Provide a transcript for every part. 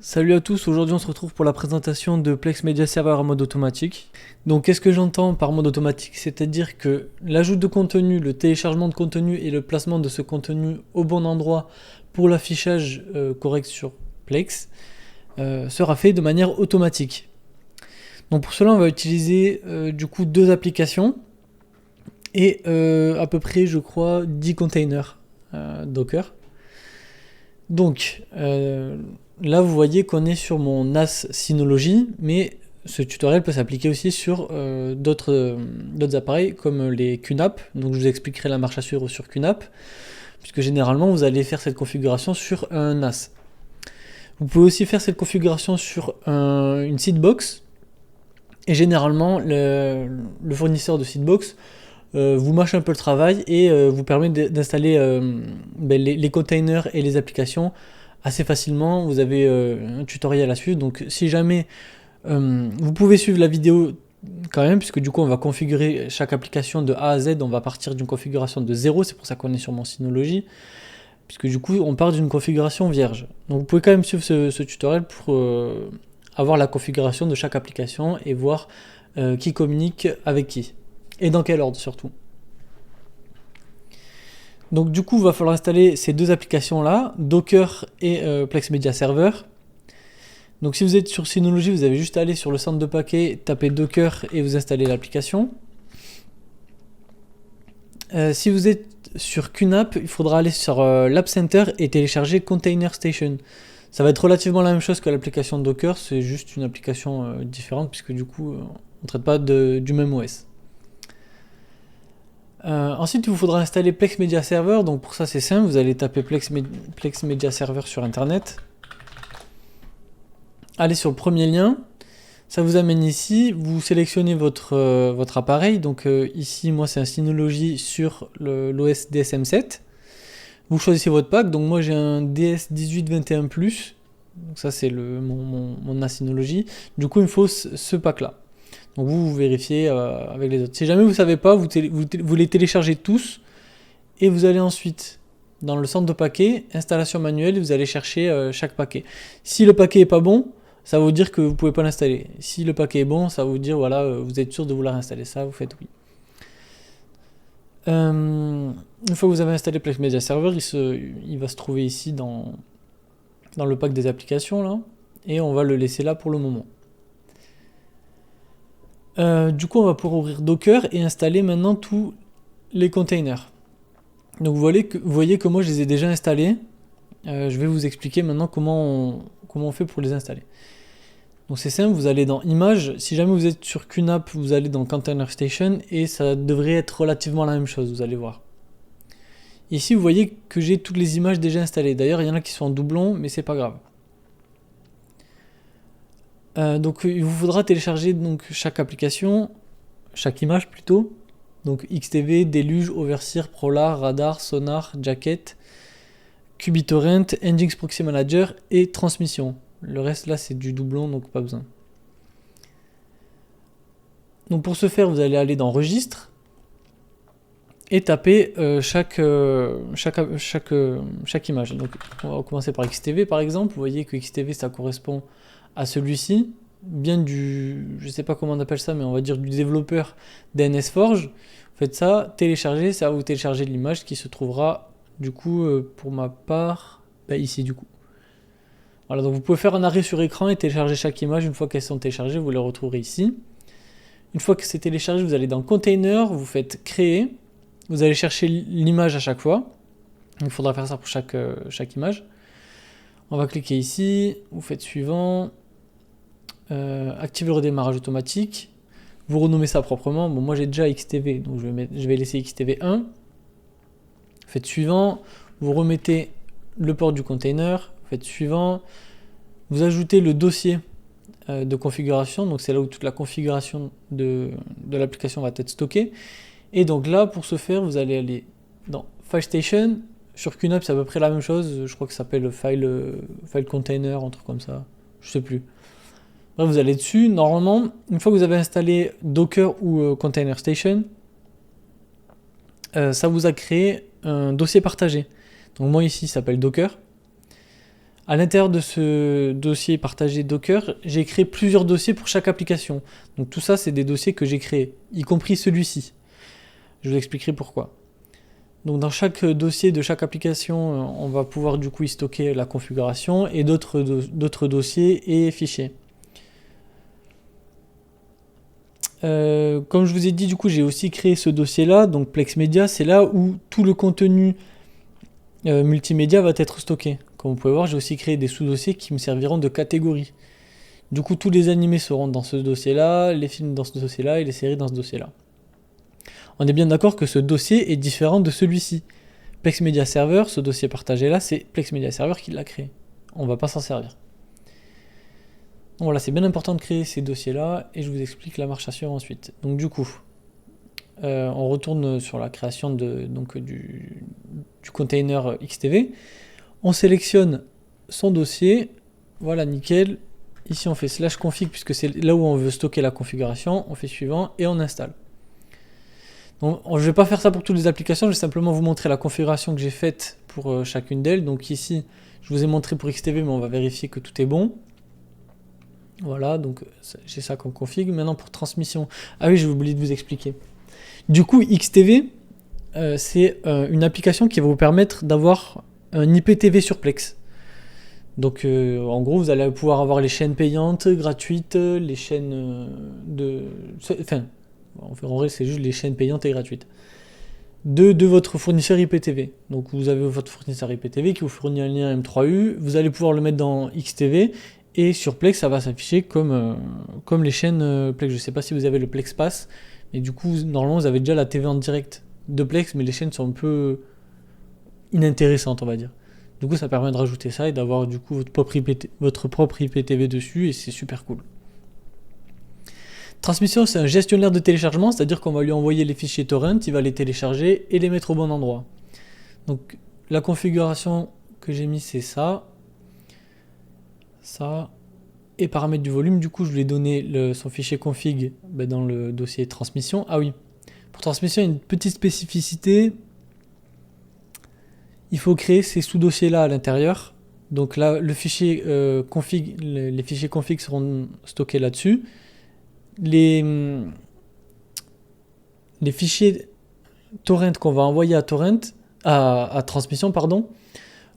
Salut à tous, aujourd'hui on se retrouve pour la présentation de Plex Media Server en mode automatique. Donc qu'est-ce que j'entends par mode automatique? C'est-à-dire que l'ajout de contenu, le téléchargement de contenu et le placement de ce contenu au bon endroit pour l'affichage correct sur Plex sera fait de manière automatique. Donc pour cela on va utiliser du coup deux applications et à peu près je crois 10 containers Docker. Donc là, vous voyez qu'on est sur mon NAS Synology, mais ce tutoriel peut s'appliquer aussi sur d'autres appareils comme les QNAP. Donc je vous expliquerai la marche à suivre sur QNAP, puisque généralement vous allez faire cette configuration sur un NAS. Vous pouvez aussi faire cette configuration sur une seedbox, et généralement le fournisseur de seedbox vous mâche un peu le travail et vous permet d'installer les containers et les applications assez facilement. Vous avez un tutoriel à suivre, donc si jamais vous pouvez suivre la vidéo quand même, puisque du coup on va configurer chaque application de A à Z, on va partir d'une configuration de 0, c'est pour ça qu'on est sur mon Synology, puisque du coup on part d'une configuration vierge. Donc vous pouvez quand même suivre ce tutoriel pour avoir la configuration de chaque application et voir qui communique avec qui. Et dans quel ordre surtout. Donc du coup, il va falloir installer ces deux applications-là, Docker et Plex Media Server. Donc si vous êtes sur Synology, vous avez juste à aller sur le centre de paquets, taper Docker et vous installez l'application. Si vous êtes sur QNAP, il faudra aller sur l'App Center et télécharger Container Station. Ça va être relativement la même chose que l'application Docker, c'est juste une application différente puisque du coup, on ne traite pas du même OS. Ensuite, il vous faudra installer Plex Media Server. Donc pour ça, c'est simple. Vous allez taper Plex Media Server sur Internet. Allez sur le premier lien. Ça vous amène ici. Vous sélectionnez votre appareil. Donc ici, moi, c'est un Synology sur l'OS DSM7. Vous choisissez votre pack. Donc moi, j'ai un DS1821+. Donc ça, c'est mon NAS Synology. Du coup, il me faut ce pack-là. Donc vous vérifiez avec les autres. Si jamais vous ne savez pas, vous les téléchargez tous et vous allez ensuite dans le centre de paquet, installation manuelle, et vous allez chercher chaque paquet. Si le paquet n'est pas bon, ça va vous dire que vous ne pouvez pas l'installer. Si le paquet est bon, ça va vous dire voilà, vous êtes sûr de vouloir installer ça, vous faites oui. Une fois que vous avez installé Plex Media Server, il va se trouver ici dans le pack des applications là, et on va le laisser là pour le moment. Du coup, on va pouvoir ouvrir Docker et installer maintenant tous les containers. Donc vous voyez que moi je les ai déjà installés. Je vais vous expliquer maintenant comment on fait pour les installer. Donc c'est simple, vous allez dans Images. Si jamais vous êtes sur QNAP, vous allez dans Container Station et ça devrait être relativement la même chose, vous allez voir. Ici, vous voyez que j'ai toutes les images déjà installées. D'ailleurs, il y en a qui sont en doublon, mais c'est pas grave. Donc il vous faudra télécharger donc chaque application, chaque image plutôt. Donc XTV, Deluge, Overseer, Prolar, Radar, Sonar, Jacket, QBTorrent, Nginx Proxy Manager et Transmission. Le reste là c'est du doublon donc pas besoin. Donc pour ce faire vous allez aller dans Registre et taper chaque image. Donc on va commencer par XTV par exemple. Vous voyez que XTV ça correspond à celui-ci, bien je sais pas comment on appelle ça, mais on va dire du développeur DNSForge. Vous faites ça, télécharger, ça va vous télécharger l'image qui se trouvera du coup pour ma part ici du coup. Voilà, donc vous pouvez faire un arrêt sur écran et télécharger chaque image. Une fois qu'elles sont téléchargées, vous les retrouverez ici. Une fois que c'est téléchargé, vous allez dans Container, vous faites créer, vous allez chercher l'image à chaque fois. Il faudra faire ça pour chaque image. On va cliquer ici, vous faites suivant. Activer le redémarrage automatique, vous renommez ça proprement. Bon, moi j'ai déjà XTV, donc je vais laisser XTV1. Faites suivant, vous remettez le port du container, faites suivant, vous ajoutez le dossier de configuration, donc c'est là où toute la configuration de l'application va être stockée. Et donc là, pour ce faire, vous allez aller dans File Station. Sur QNAP, c'est à peu près la même chose, je crois que ça s'appelle file Container, un truc comme ça, je sais plus. Bref, vous allez dessus. Normalement, une fois que vous avez installé Docker ou Container Station, ça vous a créé un dossier partagé. Donc moi ici, ça s'appelle Docker. À l'intérieur de ce dossier partagé Docker, j'ai créé plusieurs dossiers pour chaque application. Donc tout ça, c'est des dossiers que j'ai créés, y compris celui-ci. Je vous expliquerai pourquoi. Donc dans chaque dossier de chaque application, on va pouvoir du coup y stocker la configuration et d'autres dossiers et fichiers. Comme je vous ai dit, du coup, j'ai aussi créé ce dossier-là, donc Plex Media, c'est là où tout le contenu multimédia va être stocké. Comme vous pouvez voir, j'ai aussi créé des sous-dossiers qui me serviront de catégorie. Du coup, tous les animés seront dans ce dossier-là, les films dans ce dossier-là et les séries dans ce dossier-là. On est bien d'accord que ce dossier est différent de celui-ci. Plex Media Server, ce dossier partagé-là, c'est Plex Media Server qui l'a créé. On ne va pas s'en servir. Donc voilà, c'est bien important de créer ces dossiers-là et je vous explique la marche à suivre ensuite. Donc du coup, on retourne sur la création du container XTV. On sélectionne son dossier. Voilà, nickel. Ici, on fait /config puisque c'est là où on veut stocker la configuration. On fait suivant et on installe. Donc, je ne vais pas faire ça pour toutes les applications. Je vais simplement vous montrer la configuration que j'ai faite pour chacune d'elles. Donc ici, je vous ai montré pour XTV, mais on va vérifier que tout est bon. Voilà, donc j'ai ça comme config. Maintenant pour transmission. Ah oui, j'ai oublié de vous expliquer. Du coup, XTV, c'est une application qui va vous permettre d'avoir un IPTV sur Plex. Donc en gros, vous allez pouvoir avoir les chaînes payantes, gratuites, les chaînes Enfin, en vrai, c'est juste les chaînes payantes et gratuites. De votre fournisseur IPTV. Donc vous avez votre fournisseur IPTV qui vous fournit un lien M3U. Vous allez pouvoir le mettre dans XTV. Et sur Plex, ça va s'afficher comme les chaînes Plex. Je ne sais pas si vous avez le Plex Pass, mais du coup, normalement, vous avez déjà la TV en direct de Plex, mais les chaînes sont un peu inintéressantes, on va dire. Du coup, ça permet de rajouter ça et d'avoir du coup votre propre IPTV dessus, et c'est super cool. Transmission, c'est un gestionnaire de téléchargement, c'est-à-dire qu'on va lui envoyer les fichiers torrent, il va les télécharger et les mettre au bon endroit. Donc, la configuration que j'ai mis, c'est ça. Ça et paramètres du volume. Du coup, je lui ai donné son fichier config dans le dossier transmission. Ah oui, pour transmission, il y a une petite spécificité. Il faut créer ces sous-dossiers là à l'intérieur. Donc là, le fichier config, les fichiers config seront stockés là-dessus. Les fichiers torrent qu'on va envoyer à transmission, pardon,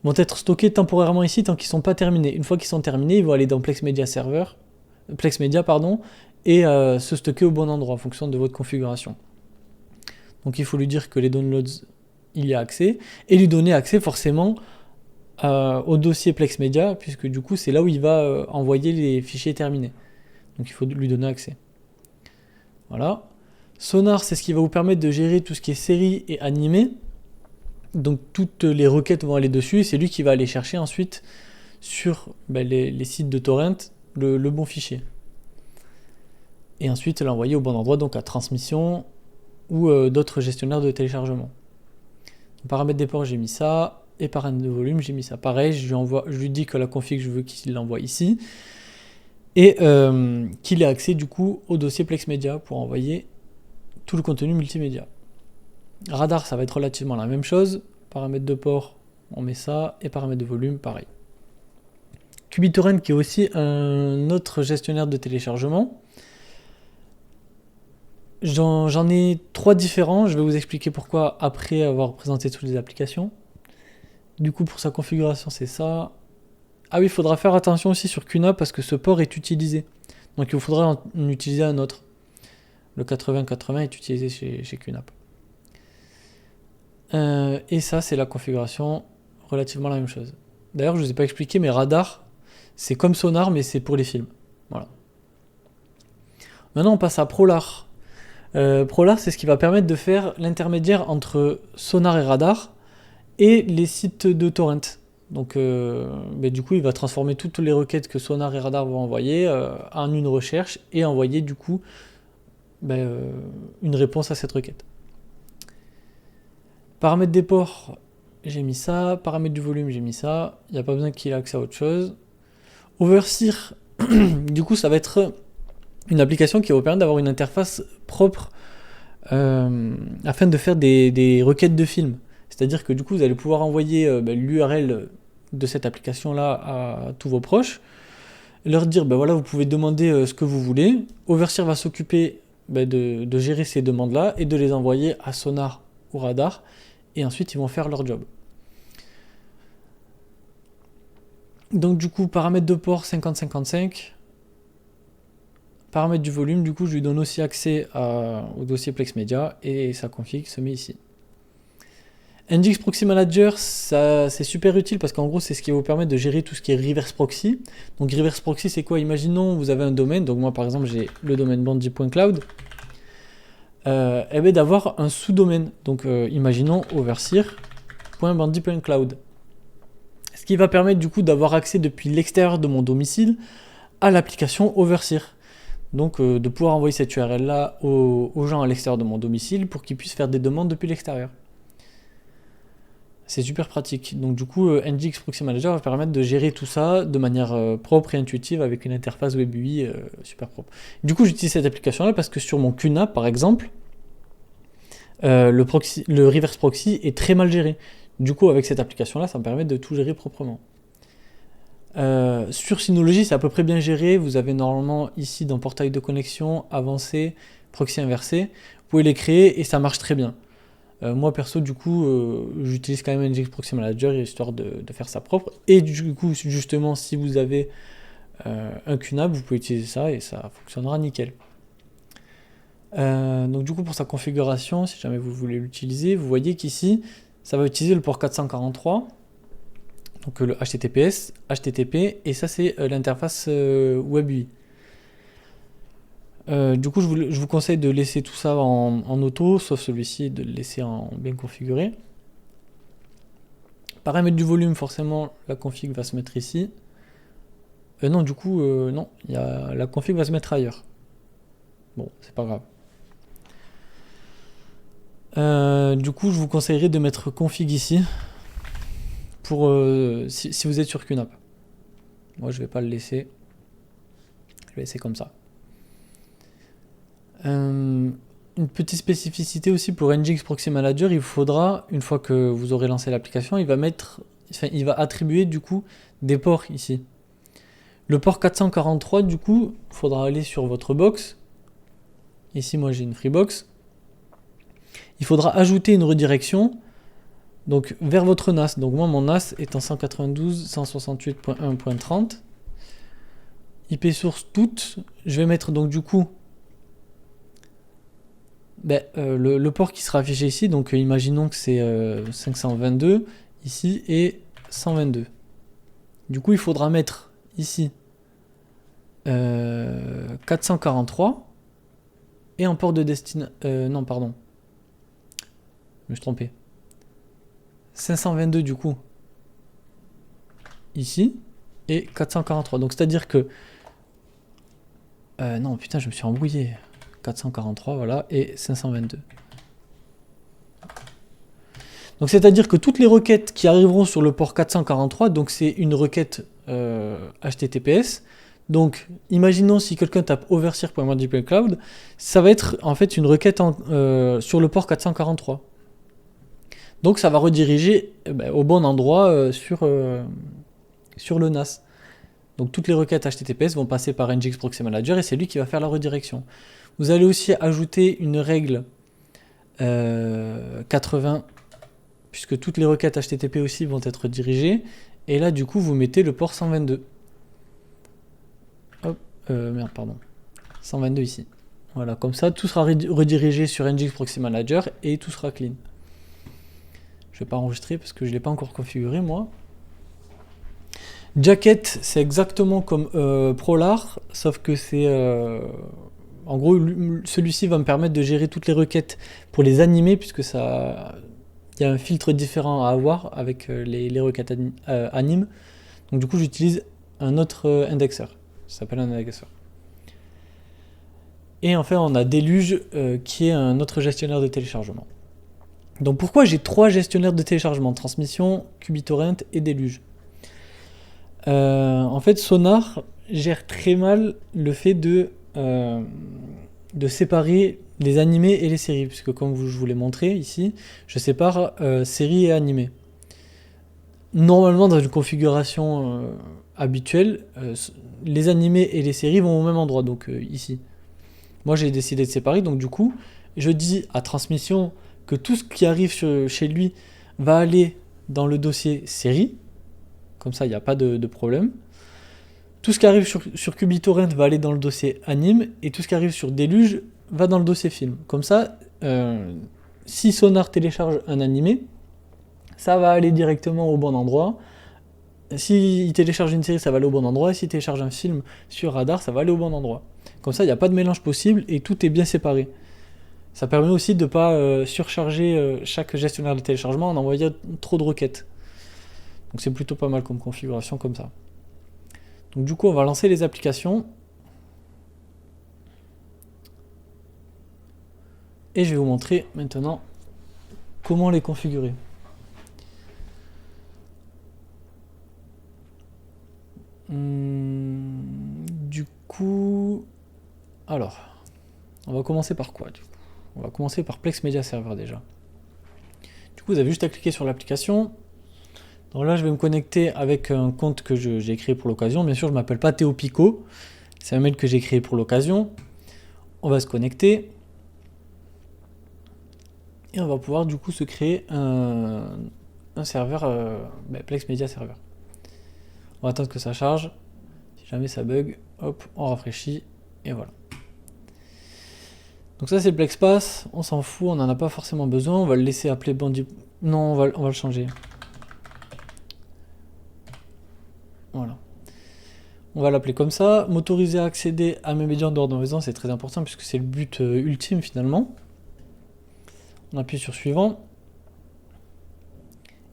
vont être stockés temporairement ici tant qu'ils ne sont pas terminés. Une fois qu'ils sont terminés, ils vont aller dans Plex Media et se stocker au bon endroit en fonction de votre configuration. Donc il faut lui dire que les downloads, il y a accès, et lui donner accès forcément au dossier Plex Media, puisque du coup c'est là où il va envoyer les fichiers terminés. Donc il faut lui donner accès. Voilà. Sonar, c'est ce qui va vous permettre de gérer tout ce qui est série et animé. Donc toutes les requêtes vont aller dessus et c'est lui qui va aller chercher ensuite sur les sites de torrent le bon fichier. Et ensuite l'envoyer au bon endroit, donc à transmission ou d'autres gestionnaires de téléchargement. En paramètres des ports, j'ai mis ça. Et paramètres de volume, j'ai mis ça. Pareil, je lui dis que la config, je veux qu'il l'envoie ici. Et qu'il ait accès du coup au dossier Plex Media pour envoyer tout le contenu multimédia. Radar, ça va être relativement la même chose. Paramètres de port, on met ça. Et paramètres de volume, pareil. QBittorrent, qui est aussi un autre gestionnaire de téléchargement. J'en ai 3 différents. Je vais vous expliquer pourquoi après avoir présenté toutes les applications. Du coup, pour sa configuration, c'est ça. Ah oui, il faudra faire attention aussi sur QNAP parce que ce port est utilisé. Donc il vous faudra en utiliser un autre. Le 8080 est utilisé chez QNAP. Et ça, c'est la configuration, relativement la même chose. D'ailleurs, je ne vous ai pas expliqué, mais Radar, c'est comme Sonar, mais c'est pour les films. Voilà. Maintenant, on passe à Prolar. Prolar, c'est ce qui va permettre de faire l'intermédiaire entre Sonar et Radar et les sites de torrent. Donc, du coup, il va transformer toutes les requêtes que Sonar et Radar vont envoyer en une recherche et envoyer du coup une réponse à cette requête. Paramètres des ports, j'ai mis ça. Paramètres du volume, j'ai mis ça. Il n'y a pas besoin qu'il ait accès à autre chose. Overseer, du coup, ça va être une application qui va vous permettre d'avoir une interface propre afin de faire des requêtes de films. C'est-à-dire que du coup, vous allez pouvoir envoyer l'URL de cette application-là à tous vos proches, leur dire, ben voilà, vous pouvez demander ce que vous voulez. Overseer va s'occuper de gérer ces demandes-là et de les envoyer à Sonar ou Radar, et ensuite ils vont faire leur job. Donc du coup, paramètres de port 50-55, paramètres du volume, du coup je lui donne aussi accès au dossier Plex Media, et sa config se met ici. NGX Proxy Manager, c'est super utile parce qu'en gros c'est ce qui va vous permettre de gérer tout ce qui est reverse proxy. Donc reverse proxy c'est quoi? Imaginons vous avez un domaine, donc moi par exemple j'ai le domaine bandit.cloud, et bien d'avoir un sous-domaine, donc imaginons overseer.bandit.cloud, ce qui va permettre du coup d'avoir accès depuis l'extérieur de mon domicile à l'application Overseer. Donc de pouvoir envoyer cette URL là aux gens à l'extérieur de mon domicile pour qu'ils puissent faire des demandes depuis l'extérieur. C'est super pratique. Donc du coup, NGX Proxy Manager va permettre de gérer tout ça de manière propre et intuitive avec une interface web UI super propre. Du coup, j'utilise cette application-là parce que sur mon QNAP, par exemple, le reverse proxy est très mal géré. Du coup, avec cette application-là, ça me permet de tout gérer proprement. Sur Synology, c'est à peu près bien géré. Vous avez normalement ici dans portail de connexion, avancé, proxy inversé. Vous pouvez les créer et ça marche très bien. Moi perso du coup j'utilise quand même NGX Proxy Manager histoire de faire ça propre, et du coup justement si vous avez un QNAP vous pouvez utiliser ça et ça fonctionnera nickel. Donc du coup pour sa configuration, si jamais vous voulez l'utiliser, vous voyez qu'ici ça va utiliser le port 443, donc le HTTPS, HTTP, et ça c'est l'interface web UI. Du coup, je vous conseille de laisser tout ça en auto, sauf celui-ci, de le laisser en bien configuré. Paramètres du volume, forcément, la config va se mettre ici. Non, du coup, non, la config va se mettre ailleurs. Bon, c'est pas grave. Du coup, je vous conseillerais de mettre config ici, pour si vous êtes sur QNAP. Moi, je vais pas le laisser. Je vais laisser comme ça. Une petite spécificité aussi pour NGX Proxy Manager, il vous faudra, une fois que vous aurez lancé l'application, il va attribuer du coup des ports ici. Le port 443, du coup, il faudra aller sur votre box. Ici, moi j'ai une Freebox. Il faudra ajouter une redirection donc vers votre NAS. Donc moi mon NAS est en 192.168.1.30. IP source toute. Je vais mettre donc du coup le port qui sera affiché ici, donc imaginons que c'est 522 ici et 122. Du coup, il faudra mettre ici 443 et un port de destination. Non, pardon. Je me suis trompé. 522 du coup ici et 443. Donc c'est-à-dire que non, putain, je me suis embrouillé. 443, voilà, et 522. Donc c'est-à-dire que toutes les requêtes qui arriveront sur le port 443, donc c'est une requête HTTPS. Donc imaginons si quelqu'un tape overseer.bandit.cloud, ça va être en fait une requête sur le port 443. Donc ça va rediriger au bon endroit sur le NAS. Donc toutes les requêtes HTTPS vont passer par NGX Proxy Manager et c'est lui qui va faire la redirection. Vous allez aussi ajouter une règle 80, puisque toutes les requêtes HTTP aussi vont être dirigées. Et là, du coup, vous mettez le port 122. Hop, merde, pardon. 122 ici. Voilà, comme ça, tout sera redirigé sur NGX Proxy Manager et tout sera clean. Je ne vais pas enregistrer parce que je ne l'ai pas encore configuré, moi. Jacket, c'est exactement comme Prolar, sauf que c'est... en gros, celui-ci va me permettre de gérer toutes les requêtes pour les animer, puisque ça, il y a un filtre différent à avoir avec les requêtes anime. Donc du coup, j'utilise un autre indexeur. Ça s'appelle un indexeur. Et enfin, on a Deluge, qui est un autre gestionnaire de téléchargement. Donc pourquoi j'ai 3 gestionnaires de téléchargement? Transmission, QBTorrent et Deluge. En fait, Sonar gère très mal le fait de séparer les animés et les séries, puisque comme je vous l'ai montré ici, je sépare séries et animés. normalement, dans une configuration habituelle, les animés et les séries vont au même endroit, donc ici. Moi, j'ai décidé de séparer, donc du coup, je dis à transmission que tout ce qui arrive chez lui va aller dans le dossier série, comme ça, il n'y a pas de problème. Tout ce qui arrive sur QBTorrent va aller dans le dossier anime, et tout ce qui arrive sur Deluge va dans le dossier film. Comme ça, si Sonar télécharge un animé, ça va aller directement au bon endroit. S'il télécharge une série, ça va aller au bon endroit. Et s'il télécharge un film sur Radar, ça va aller au bon endroit. Comme ça, il n'y a pas de mélange possible et tout est bien séparé. Ça permet aussi de ne pas surcharger chaque gestionnaire de téléchargement en envoyant trop de requêtes. Donc c'est plutôt pas mal comme configuration comme ça. Donc du coup, on va lancer les applications. Et je vais vous montrer maintenant comment les configurer. Du coup, alors, on va commencer par quoi du coup? On va commencer par Plex Media Server déjà. Du coup, vous avez juste à cliquer sur l'application. Donc là, je vais me connecter avec un compte que j'ai créé pour l'occasion. Bien sûr, je ne m'appelle pas Théo Pico. C'est un mail que j'ai créé pour l'occasion. On va se connecter. Et on va pouvoir du coup se créer un serveur Plex Media Server. On va attendre que ça charge. Si jamais ça bug, hop, on rafraîchit. Et voilà. Donc ça c'est le Plexpass, on s'en fout, on n'en a pas forcément besoin, on va le laisser appeler Bandit. Non, on va le changer. Voilà. On va l'appeler comme ça. M'autoriser à accéder à mes médias en dehors de ma maison, c'est très important puisque c'est le but ultime finalement. On appuie sur suivant.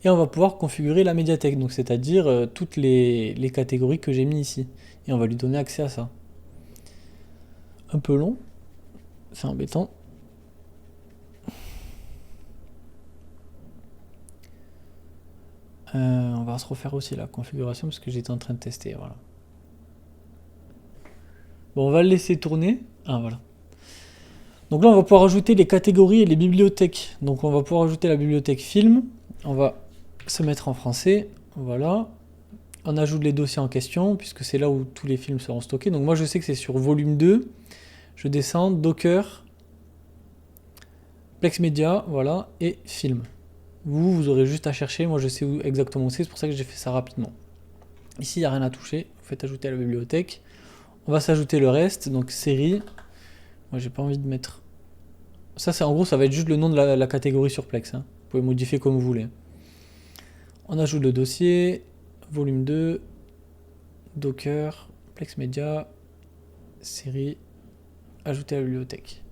Et on va pouvoir configurer la médiathèque, donc c'est-à-dire toutes les catégories que j'ai mis ici. Et on va lui donner accès à ça. Un peu long. C'est embêtant. On va se refaire aussi la configuration parce que j'étais en train de tester. Voilà. Bon, on va le laisser tourner. Ah, voilà. Donc là, on va pouvoir ajouter les catégories et les bibliothèques. Donc on va pouvoir ajouter la bibliothèque film. On va se mettre en français. Voilà. On ajoute les dossiers en question puisque c'est là où tous les films seront stockés. Donc moi, je sais que c'est sur volume 2. Je descends, Docker, Plex Media, voilà, et film. Vous aurez juste à chercher. Moi, je sais où exactement où c'est pour ça que j'ai fait ça rapidement. Ici, il n'y a rien à toucher. Vous faites ajouter à la bibliothèque. On va s'ajouter le reste, donc série. Moi, j'ai pas envie de mettre... Ça, c'est en gros, ça va être juste le nom de la catégorie sur Plex. Hein. Vous pouvez modifier comme vous voulez. On ajoute le dossier, volume 2, Docker, Plex Media, série, ajouter à la bibliothèque.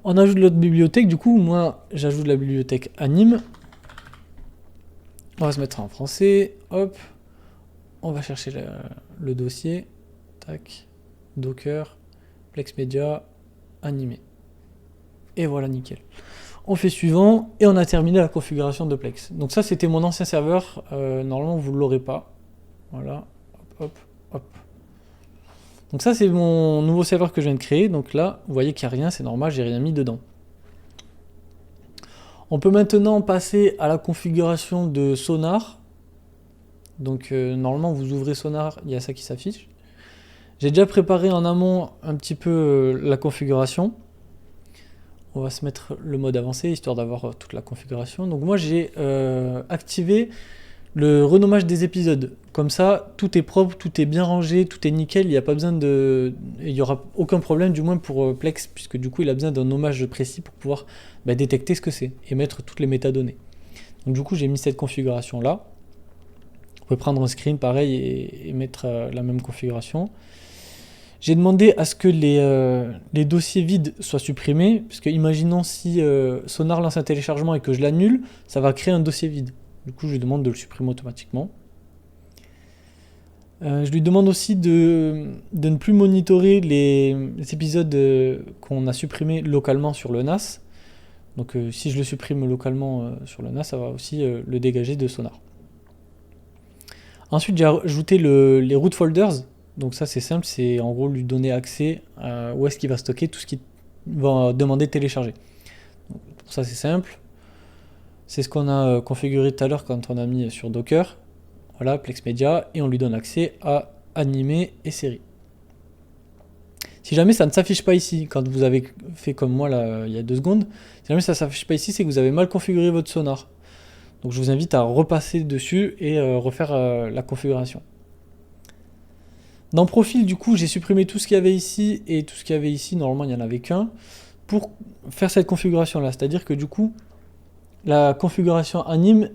On ajoute l'autre bibliothèque, du coup, moi, j'ajoute la bibliothèque anime. On va se mettre en français, hop. On va chercher le dossier, tac, Docker, Plex Media, animé. Et voilà, nickel. On fait suivant et on a terminé la configuration de Plex. Donc ça, c'était mon ancien serveur. Normalement, vous ne l'aurez pas. Voilà, hop, hop, hop. Donc ça, c'est mon nouveau serveur que je viens de créer. Donc là, vous voyez qu'il n'y a rien, c'est normal, j'ai rien mis dedans. On peut maintenant passer à la configuration de Sonar. Donc normalement, vous ouvrez Sonar, il y a ça qui s'affiche. J'ai déjà préparé en amont un petit peu la configuration. On va se mettre le mode avancé, histoire d'avoir toute la configuration. Donc moi, j'ai activé le renommage des épisodes. Comme ça, tout est propre, tout est bien rangé, tout est nickel. Il n'y a pas besoin de... Il n'y aura aucun problème, du moins pour Plex, puisque du coup, il a besoin d'un nommage précis pour pouvoir détecter ce que c'est et mettre toutes les métadonnées. Donc du coup, j'ai mis cette configuration-là. Vous pouvez prendre un screen, pareil, et mettre la même configuration. J'ai demandé à ce que les dossiers vides soient supprimés, parce que imaginons si Sonar lance un téléchargement et que je l'annule, ça va créer un dossier vide. Du coup, je lui demande de le supprimer automatiquement. Je lui demande aussi de ne plus monitorer les épisodes qu'on a supprimés localement sur le NAS. Donc si je le supprime localement sur le NAS, ça va aussi le dégager de Sonar. Ensuite, j'ai ajouté les root folders. Donc ça, c'est simple, c'est en gros lui donner accès à où est-ce qu'il va stocker tout ce qu'il va demander de télécharger. Donc, pour ça, c'est simple. C'est ce qu'on a configuré tout à l'heure quand on a mis sur Docker. Voilà, Plex Media, et on lui donne accès à animer et série. Si jamais ça ne s'affiche pas ici, quand vous avez fait comme moi là, il y a 2 secondes, si jamais ça ne s'affiche pas ici, c'est que vous avez mal configuré votre sonar. Donc je vous invite à repasser dessus et refaire la configuration. Dans Profil, du coup, j'ai supprimé tout ce qu'il y avait ici et tout ce qu'il y avait ici, normalement il n'y en avait qu'un, pour faire cette configuration là. C'est-à-dire que du coup, la configuration anime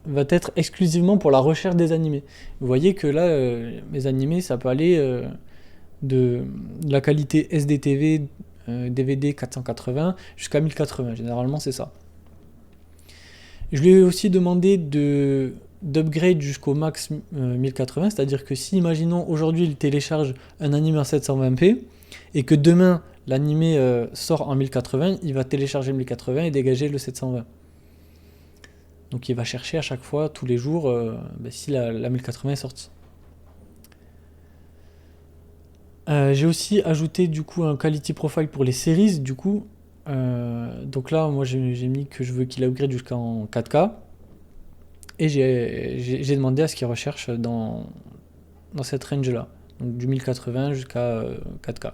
va être exclusivement pour la recherche des animés. Vous voyez que là, mes animés, ça peut aller de la qualité SDTV, DVD 480 jusqu'à 1080. Généralement, c'est ça. Je lui ai aussi demandé d'upgrade jusqu'au max 1080, c'est-à-dire que si, imaginons, aujourd'hui, il télécharge un animé en 720p et que demain, l'animé sort en 1080, il va télécharger le 1080 et dégager le 720. Donc il va chercher à chaque fois, tous les jours, si la 1080 est sortie. J'ai aussi ajouté du coup un quality profile pour les séries. Du coup, donc là, moi j'ai mis que je veux qu'il upgrade jusqu'en 4K. Et j'ai demandé à ce qu'il recherche dans cette range là. Donc du 1080 jusqu'à 4K.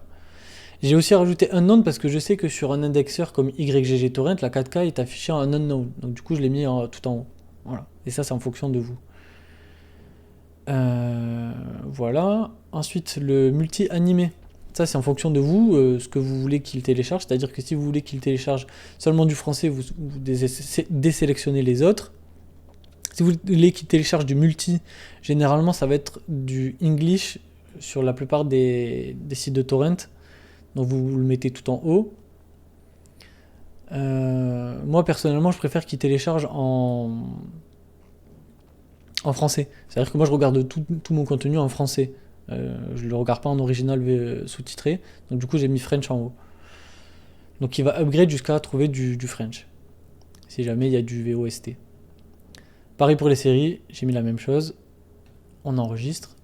J'ai aussi rajouté unknown parce que je sais que sur un indexeur comme YGG-Torrent, la 4K est affichée en unknown. Donc du coup, je l'ai mis tout en haut. Voilà. Et ça, c'est en fonction de vous. Voilà. Ensuite, le multi-animé. Ça, c'est en fonction de vous, ce que vous voulez qu'il télécharge. C'est-à-dire que si vous voulez qu'il télécharge seulement du français, vous désélectionnez les autres. Si vous voulez qu'il télécharge du multi, généralement, ça va être du English sur la plupart des sites de torrent. Donc vous le mettez tout en haut. Moi personnellement je préfère qu'il télécharge en français. C'est-à-dire que moi je regarde tout mon contenu en français. Je le regarde pas en original sous-titré. Donc du coup j'ai mis French en haut. Donc il va upgrade jusqu'à trouver du French. Si jamais il y a du VOST. Pareil pour les séries, j'ai mis la même chose. On enregistre.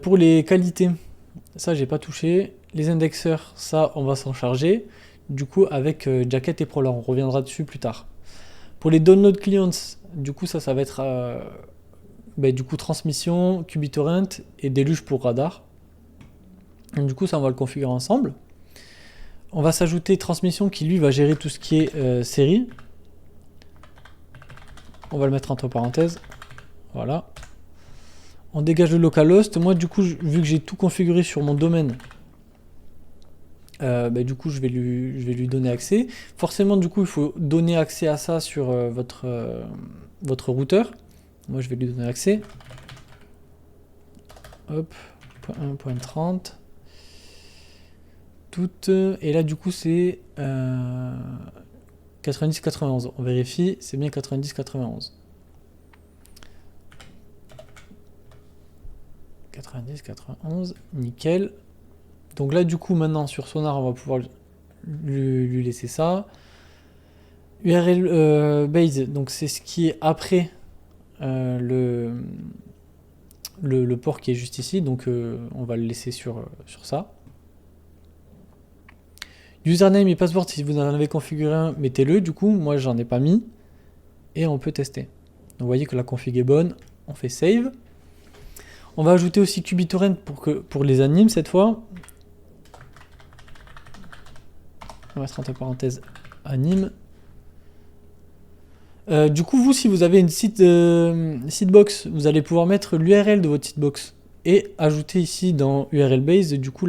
Pour les qualités, ça j'ai pas touché. Les indexeurs, ça on va s'en charger. Du coup avec Jacket et Prolog, on reviendra dessus plus tard. Pour les download clients, du coup ça va être du coup transmission, QBTorrent et déluge pour radar. Et du coup ça on va le configurer ensemble. On va s'ajouter transmission qui lui va gérer tout ce qui est série. On va le mettre entre parenthèses. Voilà. On dégage le localhost. Moi du coup vu que j'ai tout configuré sur mon domaine, du coup je vais lui donner accès. Forcément du coup il faut donner accès à ça sur votre routeur. Moi je vais lui donner accès. Hop, .1.30. Toutes. Et là du coup c'est 90-91. On vérifie, c'est bien 90-91. 90-91, nickel. Donc là du coup maintenant sur Sonar on va pouvoir lui laisser ça. URL base, donc c'est ce qui est après le port qui est juste ici, donc on va le laisser sur ça. Username et password, si vous en avez configuré un, mettez-le. Du coup, moi j'en ai pas mis et on peut tester. Donc vous voyez que la config est bonne, on fait save. On va ajouter aussi QBTorrent pour les animes cette fois. On va mettre entre parenthèses anime. Du coup, vous, si vous avez une sitebox, vous allez pouvoir mettre l'URL de votre sitebox et ajouter ici dans URL base. Du coup,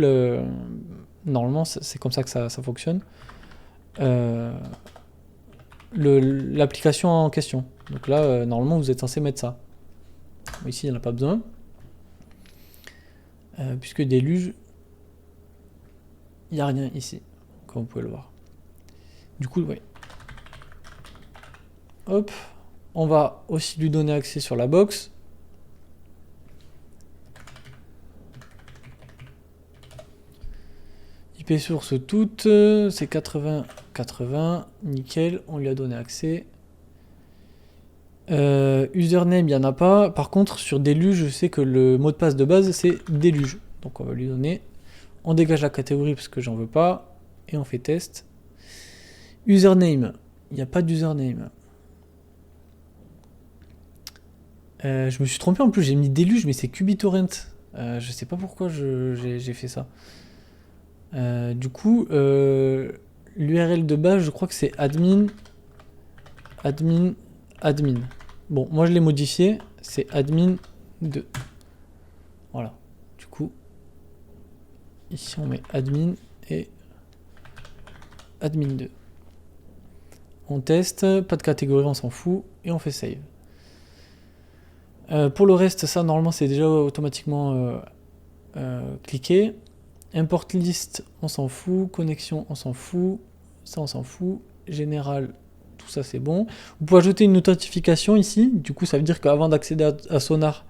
normalement, c'est comme ça que ça fonctionne. L'application en question. Donc là, normalement, vous êtes censé mettre ça. Ici, il n'y en a pas besoin. Puisque déluge, il n'y a rien ici, comme vous pouvez le voir. Du coup, ouais. Hop, on va aussi lui donner accès sur la box. IP source toute, c'est 80-80, nickel, on lui a donné accès. Username, il n'y en a pas. Par contre, sur déluge, je sais que le mot de passe de base, c'est déluge. Donc on va lui donner. On dégage la catégorie parce que j'en veux pas. Et on fait test. Username. Il n'y a pas d'username. Je me suis trompé en plus, j'ai mis déluge, mais c'est QBTorrent. Je sais pas pourquoi j'ai fait ça. Du coup, l'URL de base, je crois que c'est admin. Bon, moi je l'ai modifié, c'est admin 2. Voilà. Du coup, ici on met admin et admin 2. On teste, pas de catégorie, on s'en fout, et on fait save. Pour le reste, ça normalement c'est déjà automatiquement cliqué. Import list, on s'en fout. Connexion, on s'en fout. Ça, on s'en fout. Général, tout ça c'est bon. Vous pouvez ajouter une notification ici. Du coup, ça veut dire qu'avant d'accéder à Sonar,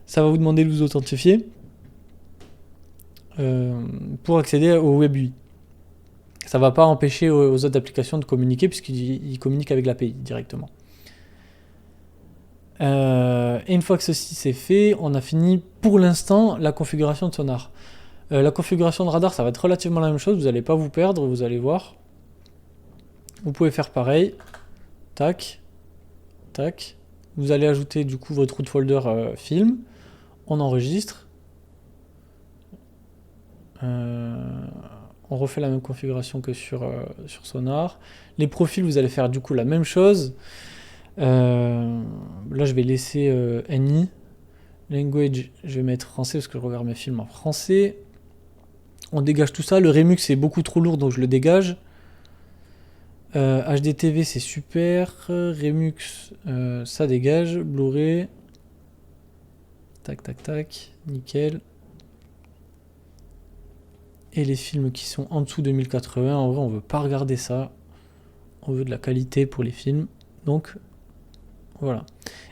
ça va vous demander de vous authentifier pour accéder au Web UI. Ça ne va pas empêcher aux autres applications de communiquer puisqu'ils communiquent avec l'API directement. Et une fois que ceci c'est fait, on a fini pour l'instant la configuration de Sonar. La configuration de radar, ça va être relativement la même chose, vous n'allez pas vous perdre, vous allez voir. Vous pouvez faire pareil. Tac. Tac. Vous allez ajouter du coup votre root folder film. On enregistre. On refait la même configuration que sur Sonar. Les profils, vous allez faire du coup la même chose. Là, je vais laisser NI. Language, je vais mettre français parce que je regarde mes films en français. On dégage tout ça. Le Remux c'est beaucoup trop lourd donc je le dégage. HDTV c'est super. Remux ça dégage. Blu-ray. Tac tac tac. Nickel. Et les films qui sont en dessous de 1080, en vrai on veut pas regarder ça. On veut de la qualité pour les films. Donc voilà.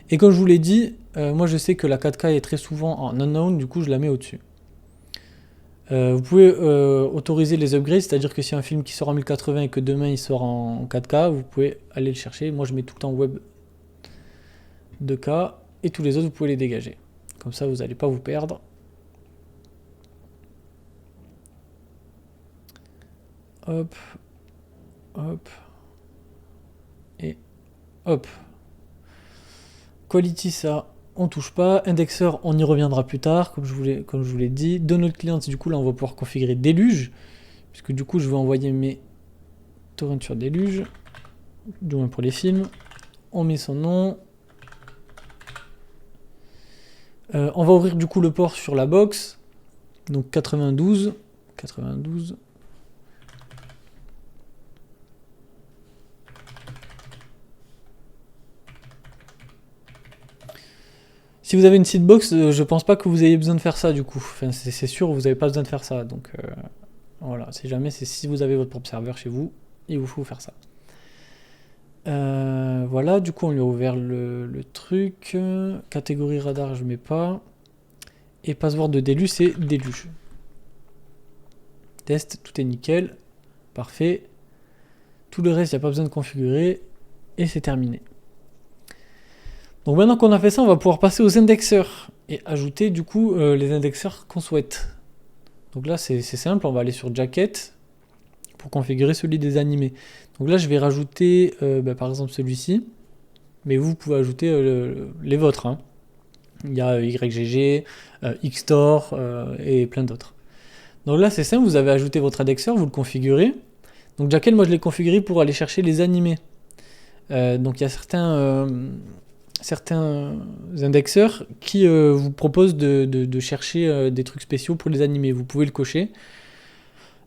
Et comme je vous l'ai dit, moi je sais que la 4K est très souvent en unknown, du coup je la mets au-dessus. Vous pouvez autoriser les upgrades, c'est-à-dire que si un film qui sort en 1080 et que demain il sort en 4K, vous pouvez aller le chercher. Moi je mets tout le temps web 2K et tous les autres vous pouvez les dégager. Comme ça vous n'allez pas vous perdre. Hop, hop, et hop. Quality ça, on touche pas. Indexeur, on y reviendra plus tard, comme je vous l'ai dit. Download client, du coup là on va pouvoir configurer Déluge, puisque du coup je vais envoyer mes torrents sur Déluge, du moins pour les films. On met son nom. On va ouvrir du coup le port sur la box, donc 92. Si vous avez une seedbox, je pense pas que vous ayez besoin de faire ça du coup. Enfin, c'est sûr, vous n'avez pas besoin de faire ça. Donc voilà, si jamais, c'est si vous avez votre propre serveur chez vous, il vous faut faire ça. Voilà, du coup on lui a ouvert le truc. Catégorie radar, je mets pas. Et password de Déluge, c'est Déluge. Test, tout est nickel. Parfait. Tout le reste, il n'y a pas besoin de configurer. Et c'est terminé. Donc maintenant qu'on a fait ça, on va pouvoir passer aux indexeurs et ajouter du coup les indexeurs qu'on souhaite. Donc là c'est simple, on va aller sur Jacket pour configurer celui des animés. Donc là je vais rajouter par exemple celui-ci, mais vous pouvez ajouter les vôtres. Hein. Il y a YGG, Xtor et plein d'autres. Donc là c'est simple, vous avez ajouté votre indexeur, vous le configurez. Donc Jacket, moi je l'ai configuré pour aller chercher les animés. Donc il y a certains indexeurs qui vous proposent de chercher des trucs spéciaux pour les animés. Vous pouvez le cocher.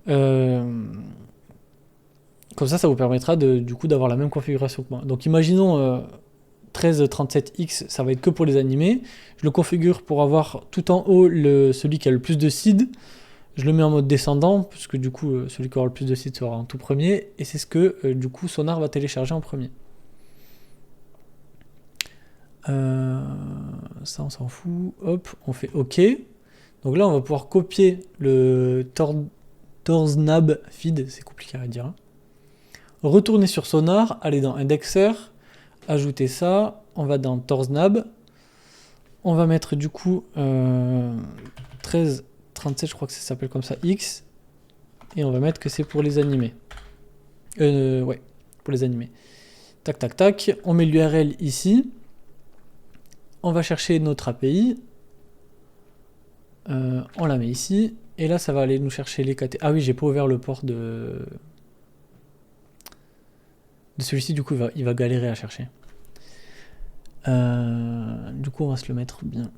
Comme ça vous permettra du coup d'avoir la même configuration que moi. Donc imaginons 1337X, ça va être que pour les animés. Je le configure pour avoir tout en haut celui qui a le plus de seed. Je le mets en mode descendant, puisque du coup celui qui aura le plus de seed sera en tout premier. Et c'est ce que du coup Sonar va télécharger en premier. Ça on s'en fout, hop, on fait OK. Donc là on va pouvoir copier le TorzNab feed, c'est compliqué à dire. Hein. Retourner sur Sonar, aller dans Indexeur, ajouter ça, on va dans TorzNab, on va mettre du coup 1337, je crois que ça s'appelle comme ça, X, et on va mettre que c'est pour les animés. Ouais. pour les animer. Tac, tac, tac. On met l'URL ici. On va chercher notre API. On la met ici. Et là, ça va aller nous chercher les catégories. Ah oui, j'ai pas ouvert le port de celui-ci. Du coup, il va galérer à chercher. Du coup, on va se le mettre bien.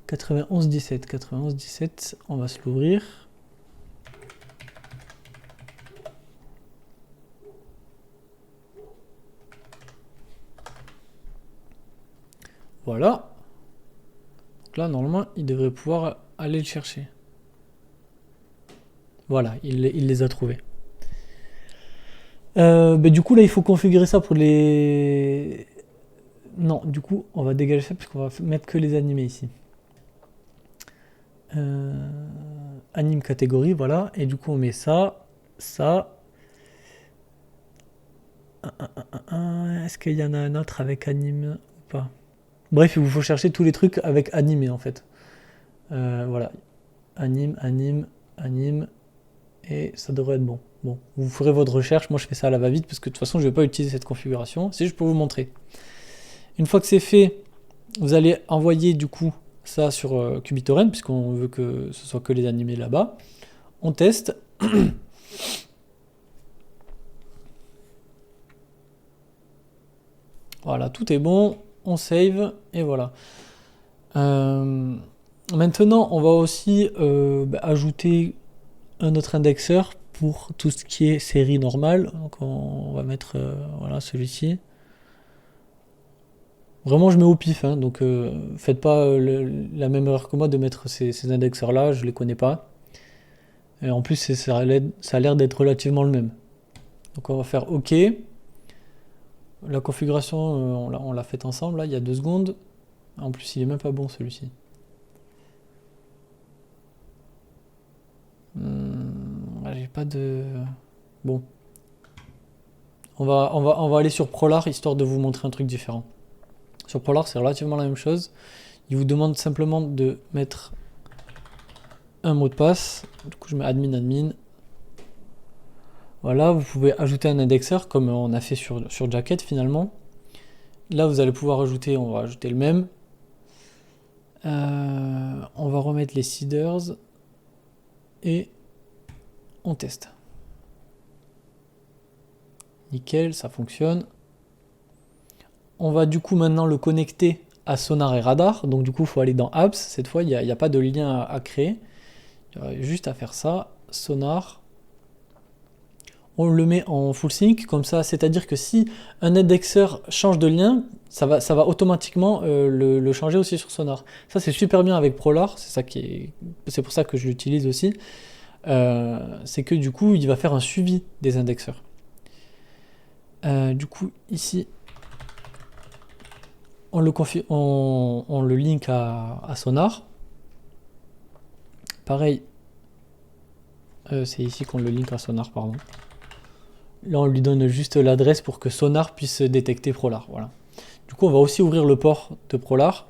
91.17, on va se l'ouvrir. Voilà. Donc là, normalement, il devrait pouvoir aller le chercher. Voilà, il les a trouvés. Du coup, là, il faut configurer ça pour les... Non, du coup, on va dégager ça parce qu'on va mettre que les animés ici. Anime catégorie, voilà. Et du coup, on met ça, ça. Est-ce qu'il y en a un autre avec anime ou pas? Bref, il vous faut chercher tous les trucs avec animé en fait. Voilà. Anime, anime, anime. Et ça devrait être bon. Bon, vous ferez votre recherche. Moi, je fais ça à la va-vite parce que de toute façon, je ne vais pas utiliser cette configuration. C'est juste pour vous montrer. Une fois que c'est fait, vous allez envoyer du coup ça sur QBitTorrent puisqu'on veut que ce soit que les animés là-bas. On teste. Voilà, tout est bon. On save et voilà. Maintenant, on va aussi ajouter un autre indexeur pour tout ce qui est série normale. Donc on va mettre voilà, celui-ci. Vraiment, je mets au pif, hein, donc faites pas la même erreur que moi de mettre ces indexeurs-là, je les connais pas. Et en plus, ça a l'air d'être relativement le même. Donc on va faire OK. La configuration, on l'a faite ensemble, là, il y a 2 secondes. En plus, il est même pas bon, celui-ci. J'ai pas de... Bon. On va aller sur Prolar, histoire de vous montrer un truc différent. Sur Prolar, c'est relativement la même chose. Il vous demande simplement de mettre un mot de passe. Du coup, je mets admin. Voilà, vous pouvez ajouter un indexeur comme on a fait sur Jacket finalement. Là, vous allez pouvoir ajouter, on va ajouter le même. On va remettre les seeders et on teste. Nickel, ça fonctionne. On va du coup maintenant le connecter à Sonar et Radar. Donc du coup, il faut aller dans Apps. Cette fois, il n'y a pas de lien à créer. Il y a juste à faire ça. Sonar. On le met en full sync, comme ça, c'est-à-dire que si un indexeur change de lien, ça va automatiquement le changer aussi sur Sonar. Ça, c'est super bien avec Prolar, c'est pour ça que je l'utilise aussi. C'est que du coup, il va faire un suivi des indexeurs. Du coup, ici, on le link à Sonar. Pareil, c'est ici qu'on le link à Sonar, pardon. Là, on lui donne juste l'adresse pour que Sonar puisse détecter Prolar. Voilà. Du coup, on va aussi ouvrir le port de Prolar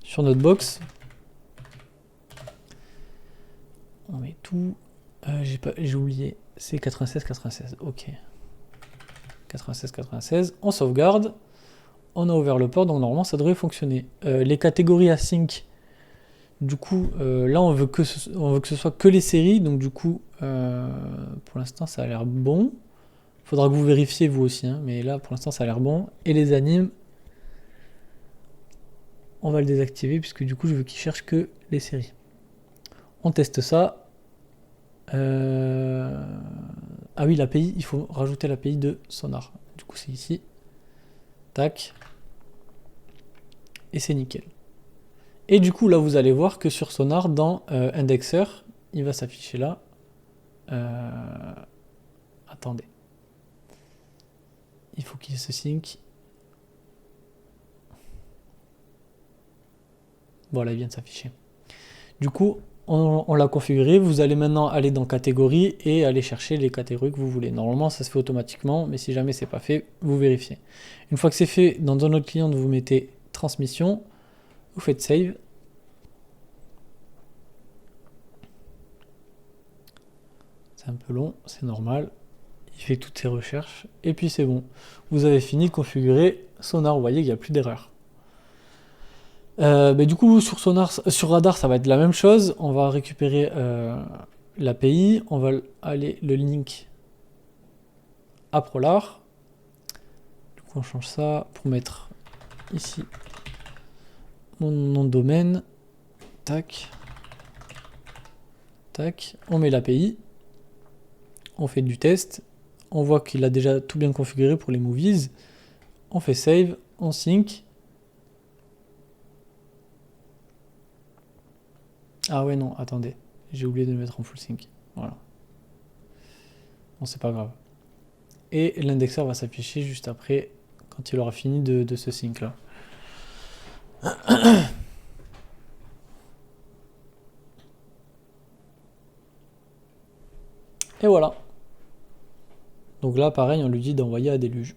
sur notre box. On met tout. J'ai oublié. C'est 96. Ok. 96. On sauvegarde. On a ouvert le port, donc normalement, ça devrait fonctionner. Les catégories async. Du coup, là, on veut que ce soit que les séries. Donc, du coup, pour l'instant, ça a l'air bon. Faudra que vous vérifiez vous aussi, hein, mais là pour l'instant ça a l'air bon. Et les animes, on va le désactiver puisque du coup je veux qu'il cherche que les séries. On teste ça. Ah oui, l'API, il faut rajouter l'API de Sonar. Du coup c'est ici. Tac. Et c'est nickel. Et du coup là vous allez voir que sur Sonar, dans indexeur, il va s'afficher là. Attendez. Il faut qu'il se sync. Voilà, il vient de s'afficher. Du coup, on l'a configuré. Vous allez maintenant aller dans catégorie et aller chercher les catégories que vous voulez. Normalement, ça se fait automatiquement, mais si jamais c'est pas fait, vous vérifiez. Une fois que c'est fait, dans un autre client, vous mettez transmission, vous faites save. C'est un peu long, c'est normal. Il fait toutes ses recherches. Et puis c'est bon. Vous avez fini de configurer Sonar. Vous voyez qu'il n'y a plus d'erreur. Du coup, sur Radar, ça va être la même chose. On va récupérer l'API. On va aller le link à Prolar. Du coup, on change ça pour mettre ici mon nom de domaine. Tac. Tac. On met l'API. On fait du test. On voit qu'il a déjà tout bien configuré pour les movies. On fait save. On sync. Ah ouais, non, attendez. J'ai oublié de le mettre en full sync. Voilà. Bon, c'est pas grave. Et l'indexeur va s'afficher juste après, quand il aura fini de ce sync là. Et voilà. Donc là, pareil, on lui dit d'envoyer à déluge.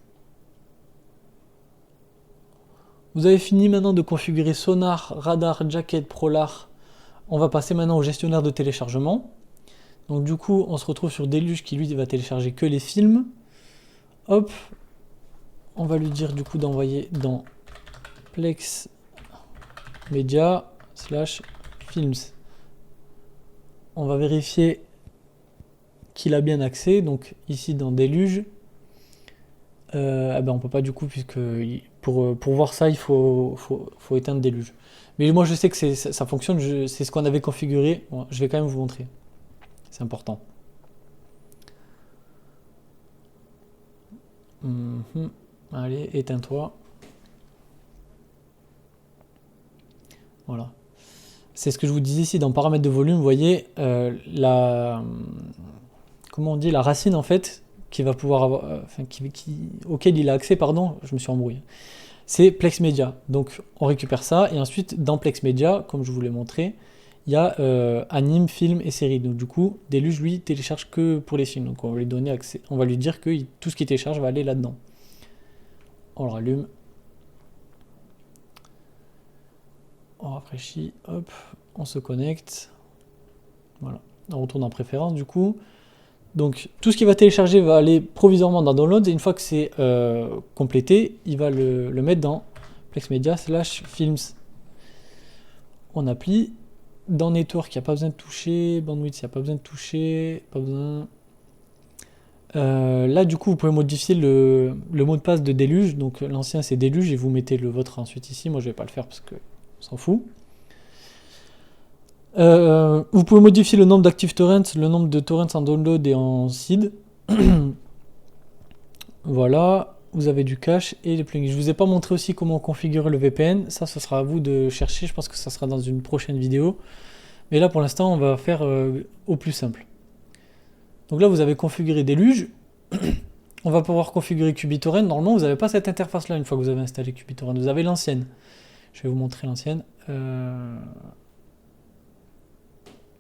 Vous avez fini maintenant de configurer Sonar, Radar, Jacket, Prolar. On va passer maintenant au gestionnaire de téléchargement. Donc du coup, on se retrouve sur Déluge qui lui va télécharger que les films. Hop. On va lui dire du coup d'envoyer dans Plex Media / Films. On va vérifier qu'il a bien accès. Donc ici dans Déluge, on peut pas du coup, puisque pour voir ça, il faut éteindre Déluge. Mais moi je sais que ça fonctionne, c'est ce qu'on avait configuré. Bon, je vais quand même vous montrer. C'est important. Allez, éteins-toi. Voilà. C'est ce que je vous disais ici dans paramètres de volume. Vous voyez comment on dit, la racine en fait qui va pouvoir avoir, auquel il a accès, pardon, je me suis embrouillé. C'est Plex Media. Donc on récupère ça et ensuite dans Plex Media, comme je vous l'ai montré, il y a anime, film et série. Donc du coup, Déluge lui télécharge que pour les films. Donc on va lui donner accès, on va lui dire que tout ce qu'il télécharge va aller là-dedans. On le rallume. On rafraîchit, hop, on se connecte. Voilà. On retourne en préférence du coup. Donc tout ce qu'il va télécharger va aller provisoirement dans Download et une fois que c'est complété, il va le mettre dans Plex Media / Films. On applique. Dans Network, il n'y a pas besoin de toucher. Bandwidth, il n'y a pas besoin de toucher. Pas besoin. Là, du coup, vous pouvez modifier le mot de passe de Déluge. Donc l'ancien, c'est Déluge et vous mettez le vôtre ensuite ici. Moi, je ne vais pas le faire parce que on s'en fout. Vous pouvez modifier le nombre d'Active Torrents, le nombre de torrents en download et en seed. Voilà. Vous avez du cache et les plugins. Je vous ai pas montré aussi comment configurer le VPN. Ça, ce sera à vous de chercher. Je pense que ça sera dans une prochaine vidéo. Mais là, pour l'instant, on va faire au plus simple. Donc là, vous avez configuré Déluge. On va pouvoir configurer QBTorrent. Normalement, vous n'avez pas cette interface-là une fois que vous avez installé QBTorrent. Vous avez l'ancienne. Je vais vous montrer l'ancienne.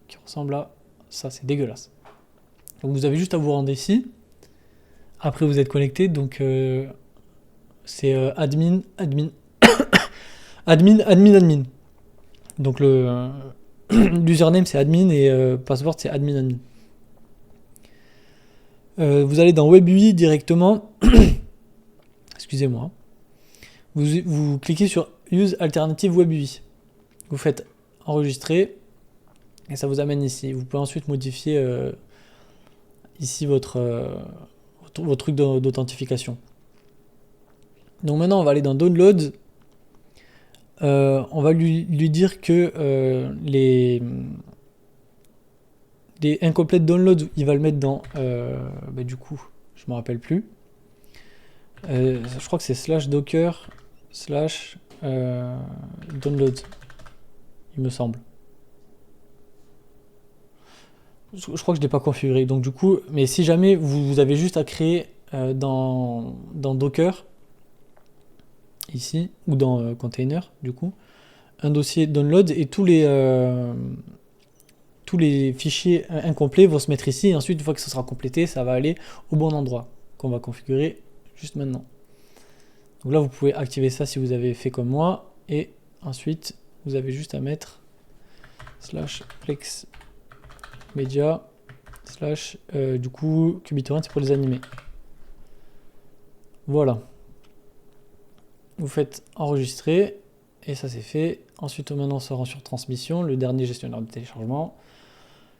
Qui ressemble à ça. C'est dégueulasse. Donc vous avez juste à vous rendre ici. Après, vous êtes connecté, donc c'est admin. admin. Donc l'username c'est admin et password c'est admin. Vous allez dans WebUI directement. Excusez-moi. Vous cliquez sur Use Alternative WebUI. Vous faites enregistrer et ça vous amène ici. Vous pouvez ensuite modifier ici votre truc d'authentification. Donc maintenant on va aller dans Download. On va lui dire que les incomplete download, il va le mettre dans du coup je me rappelle plus. Je crois que c'est /docker /download, il me semble. Je crois que je l'ai pas configuré, donc du coup, mais si jamais vous avez juste à créer dans Docker ici ou dans container du coup un dossier download et tous les fichiers incomplets vont se mettre ici et ensuite une fois que ce sera complété ça va aller au bon endroit qu'on va configurer juste maintenant. Donc là vous pouvez activer ça si vous avez fait comme moi et ensuite vous avez juste à mettre /plex media slash, du coup, QBTorrent, c'est pour les animés. Voilà. Vous faites enregistrer, et ça c'est fait. Ensuite, maintenant, on se rend sur transmission, le dernier gestionnaire de téléchargement.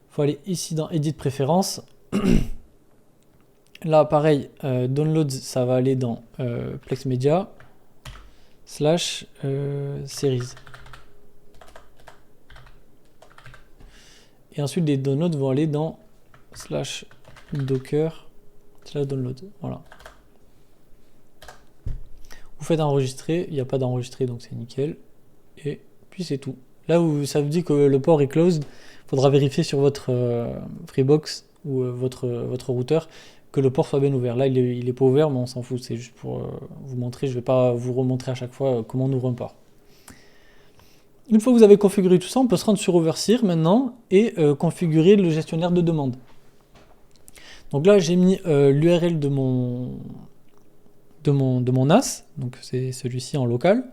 Il faut aller ici dans Edit préférences. Là, pareil, Downloads, ça va aller dans Plex Media, slash Series. Et ensuite, les downloads vont aller dans slash Docker, slash download. Voilà. Vous faites enregistrer, il n'y a pas d'enregistrer, donc c'est nickel. Et puis c'est tout. Là où ça vous dit que le port est closed, il faudra vérifier sur votre Freebox ou votre routeur que le port soit bien ouvert. Là, il est pas ouvert, mais on s'en fout. C'est juste pour vous montrer. Je ne vais pas vous remontrer à chaque fois comment on ouvre un port. Une fois que vous avez configuré tout ça, on peut se rendre sur Overseer maintenant et configurer le gestionnaire de demande. Donc là, j'ai mis l'URL de mon NAS, donc c'est celui-ci en local.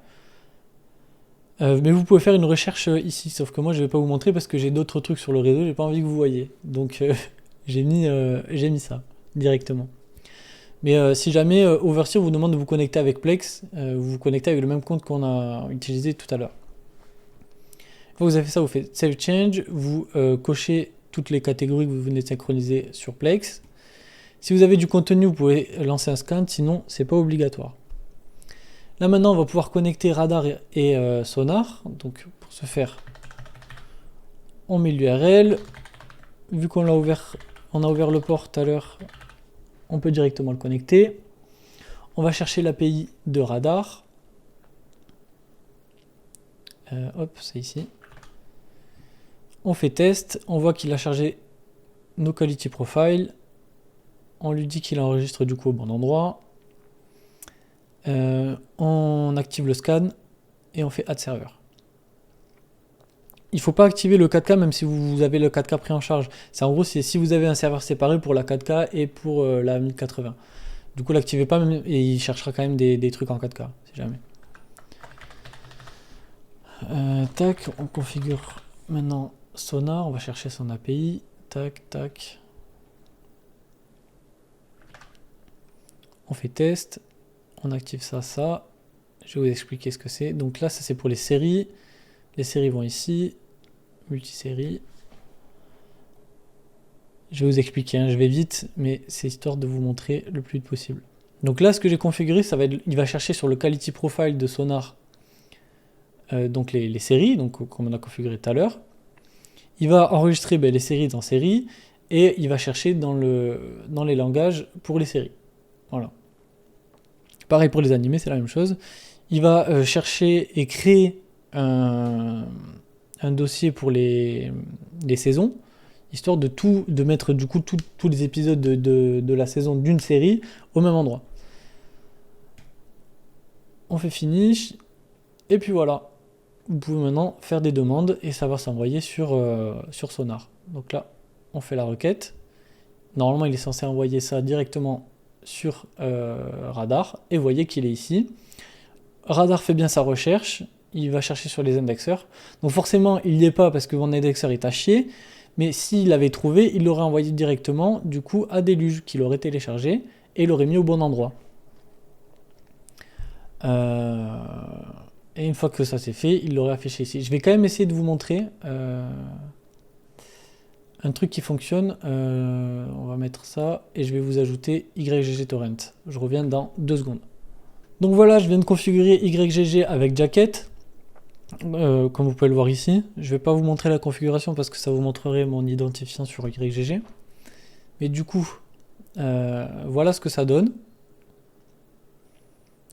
Mais vous pouvez faire une recherche ici, sauf que moi je vais pas vous montrer parce que j'ai d'autres trucs sur le réseau, j'ai pas envie que vous voyez. Donc j'ai mis ça directement. Mais si jamais Overseer vous demande de vous connecter avec Plex, vous vous connectez avec le même compte qu'on a utilisé tout à l'heure. Une fois que vous avez fait ça, vous faites Save Change, vous cochez toutes les catégories que vous venez de synchroniser sur Plex. Si vous avez du contenu, vous pouvez lancer un scan, sinon c'est pas obligatoire. Là maintenant, on va pouvoir connecter radar et sonar. Donc pour ce faire, on met l'URL. Vu qu'on a ouvert le port tout à l'heure, on peut directement le connecter. On va chercher l'API de radar. Hop, c'est ici. On fait test. On voit qu'il a chargé nos quality profile. On lui dit qu'il enregistre du coup au bon endroit. On active le scan et on fait add server. Il ne faut pas activer le 4K même si vous avez le 4K pris en charge. C'est en gros si vous avez un serveur séparé pour la 4K et pour la 1080. Du coup, l'activez pas même, et il cherchera quand même des trucs en 4K si jamais. Tac, on configure maintenant Sonar. On va chercher son API. Tac, tac. On fait test. On active ça, ça. Je vais vous expliquer ce que c'est. Donc là, ça c'est pour les séries. Les séries vont ici. Multisérie. Je vais vous expliquer, hein, je vais vite, mais c'est histoire de vous montrer le plus vite possible. Donc là, ce que j'ai configuré, ça va être, il va chercher sur le quality profile de Sonar, donc les séries, donc comme on a configuré tout à l'heure. Il va enregistrer les séries dans séries et il va chercher dans les langages pour les séries. Voilà. Pareil pour les animés, c'est la même chose. Il va chercher et créer un dossier pour les saisons, histoire de mettre du coup tous les épisodes de la saison d'une série au même endroit. On fait finish, et puis voilà. Vous pouvez maintenant faire des demandes et ça va s'envoyer sur Sonar. Donc là, on fait la requête. Normalement, il est censé envoyer ça directement sur Radar, et vous voyez qu'il est ici. Radar fait bien sa recherche, il va chercher sur les indexeurs. Donc forcément, il n'y est pas parce que mon indexeur est à chier, mais s'il l'avait trouvé, il l'aurait envoyé directement du coup à Deluge, qu'il aurait téléchargé et l'aurait mis au bon endroit. Et une fois que ça c'est fait, il l'aurait affiché ici. Je vais quand même essayer de vous montrer un truc qui fonctionne. On va mettre ça et je vais vous ajouter YGG Torrent. Je reviens dans 2 secondes. Donc voilà, je viens de configurer YGG avec Jacket. Comme vous pouvez le voir ici. Je ne vais pas vous montrer la configuration parce que ça vous montrerait mon identifiant sur YGG. Mais du coup, voilà ce que ça donne.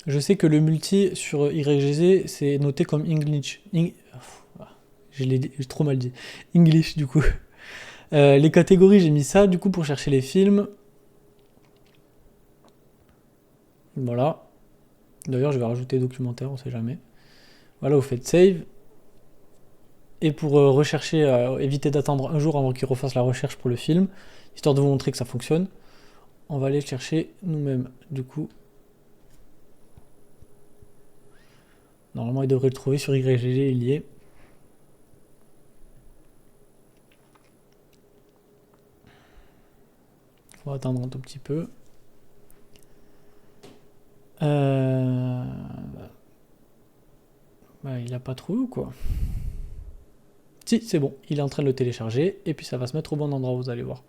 Je sais que le multi sur YGG c'est noté comme English. J'ai trop mal dit. English du coup. Les catégories, j'ai mis ça du coup pour chercher les films. Voilà. D'ailleurs, je vais rajouter documentaire, on sait jamais. Voilà, vous faites save. Et pour rechercher, éviter d'attendre un jour avant qu'il refasse la recherche pour le film, histoire de vous montrer que ça fonctionne, on va aller le chercher nous-mêmes. Du coup, normalement, il devrait le trouver sur YGG, il y est. faut attendre un tout petit peu. Il a pas trouvé ou quoi? Si, c'est bon, il est en train de le télécharger, et puis ça va se mettre au bon endroit, vous allez voir.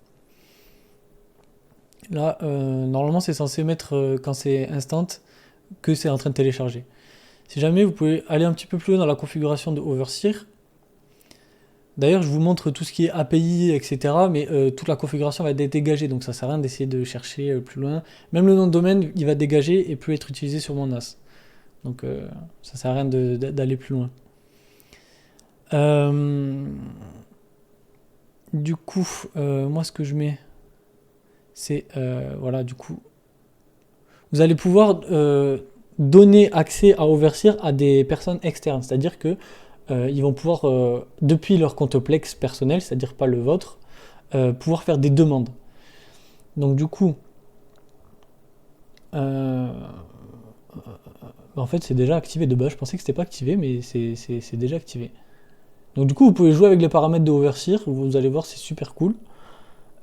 Là, normalement, c'est censé mettre, quand c'est instant, que c'est en train de télécharger. Si jamais, vous pouvez aller un petit peu plus loin dans la configuration de Overseer. D'ailleurs, je vous montre tout ce qui est API, etc. Mais toute la configuration va être dégagée, donc ça sert à rien d'essayer de chercher plus loin. Même le nom de domaine, il va dégager et peut être utilisé sur mon NAS. Donc ça sert à rien d'aller plus loin. Du coup, moi ce que je mets, c'est voilà, du coup, vous allez pouvoir donner accès à Overseer à des personnes externes, c'est-à-dire que ils vont pouvoir, depuis leur compte Plex personnel, c'est-à-dire pas le vôtre, pouvoir faire des demandes. Donc du coup, en fait c'est déjà activé de base, je pensais que c'était pas activé, mais c'est déjà activé. Donc du coup vous pouvez jouer avec les paramètres de Overseer, vous allez voir c'est super cool.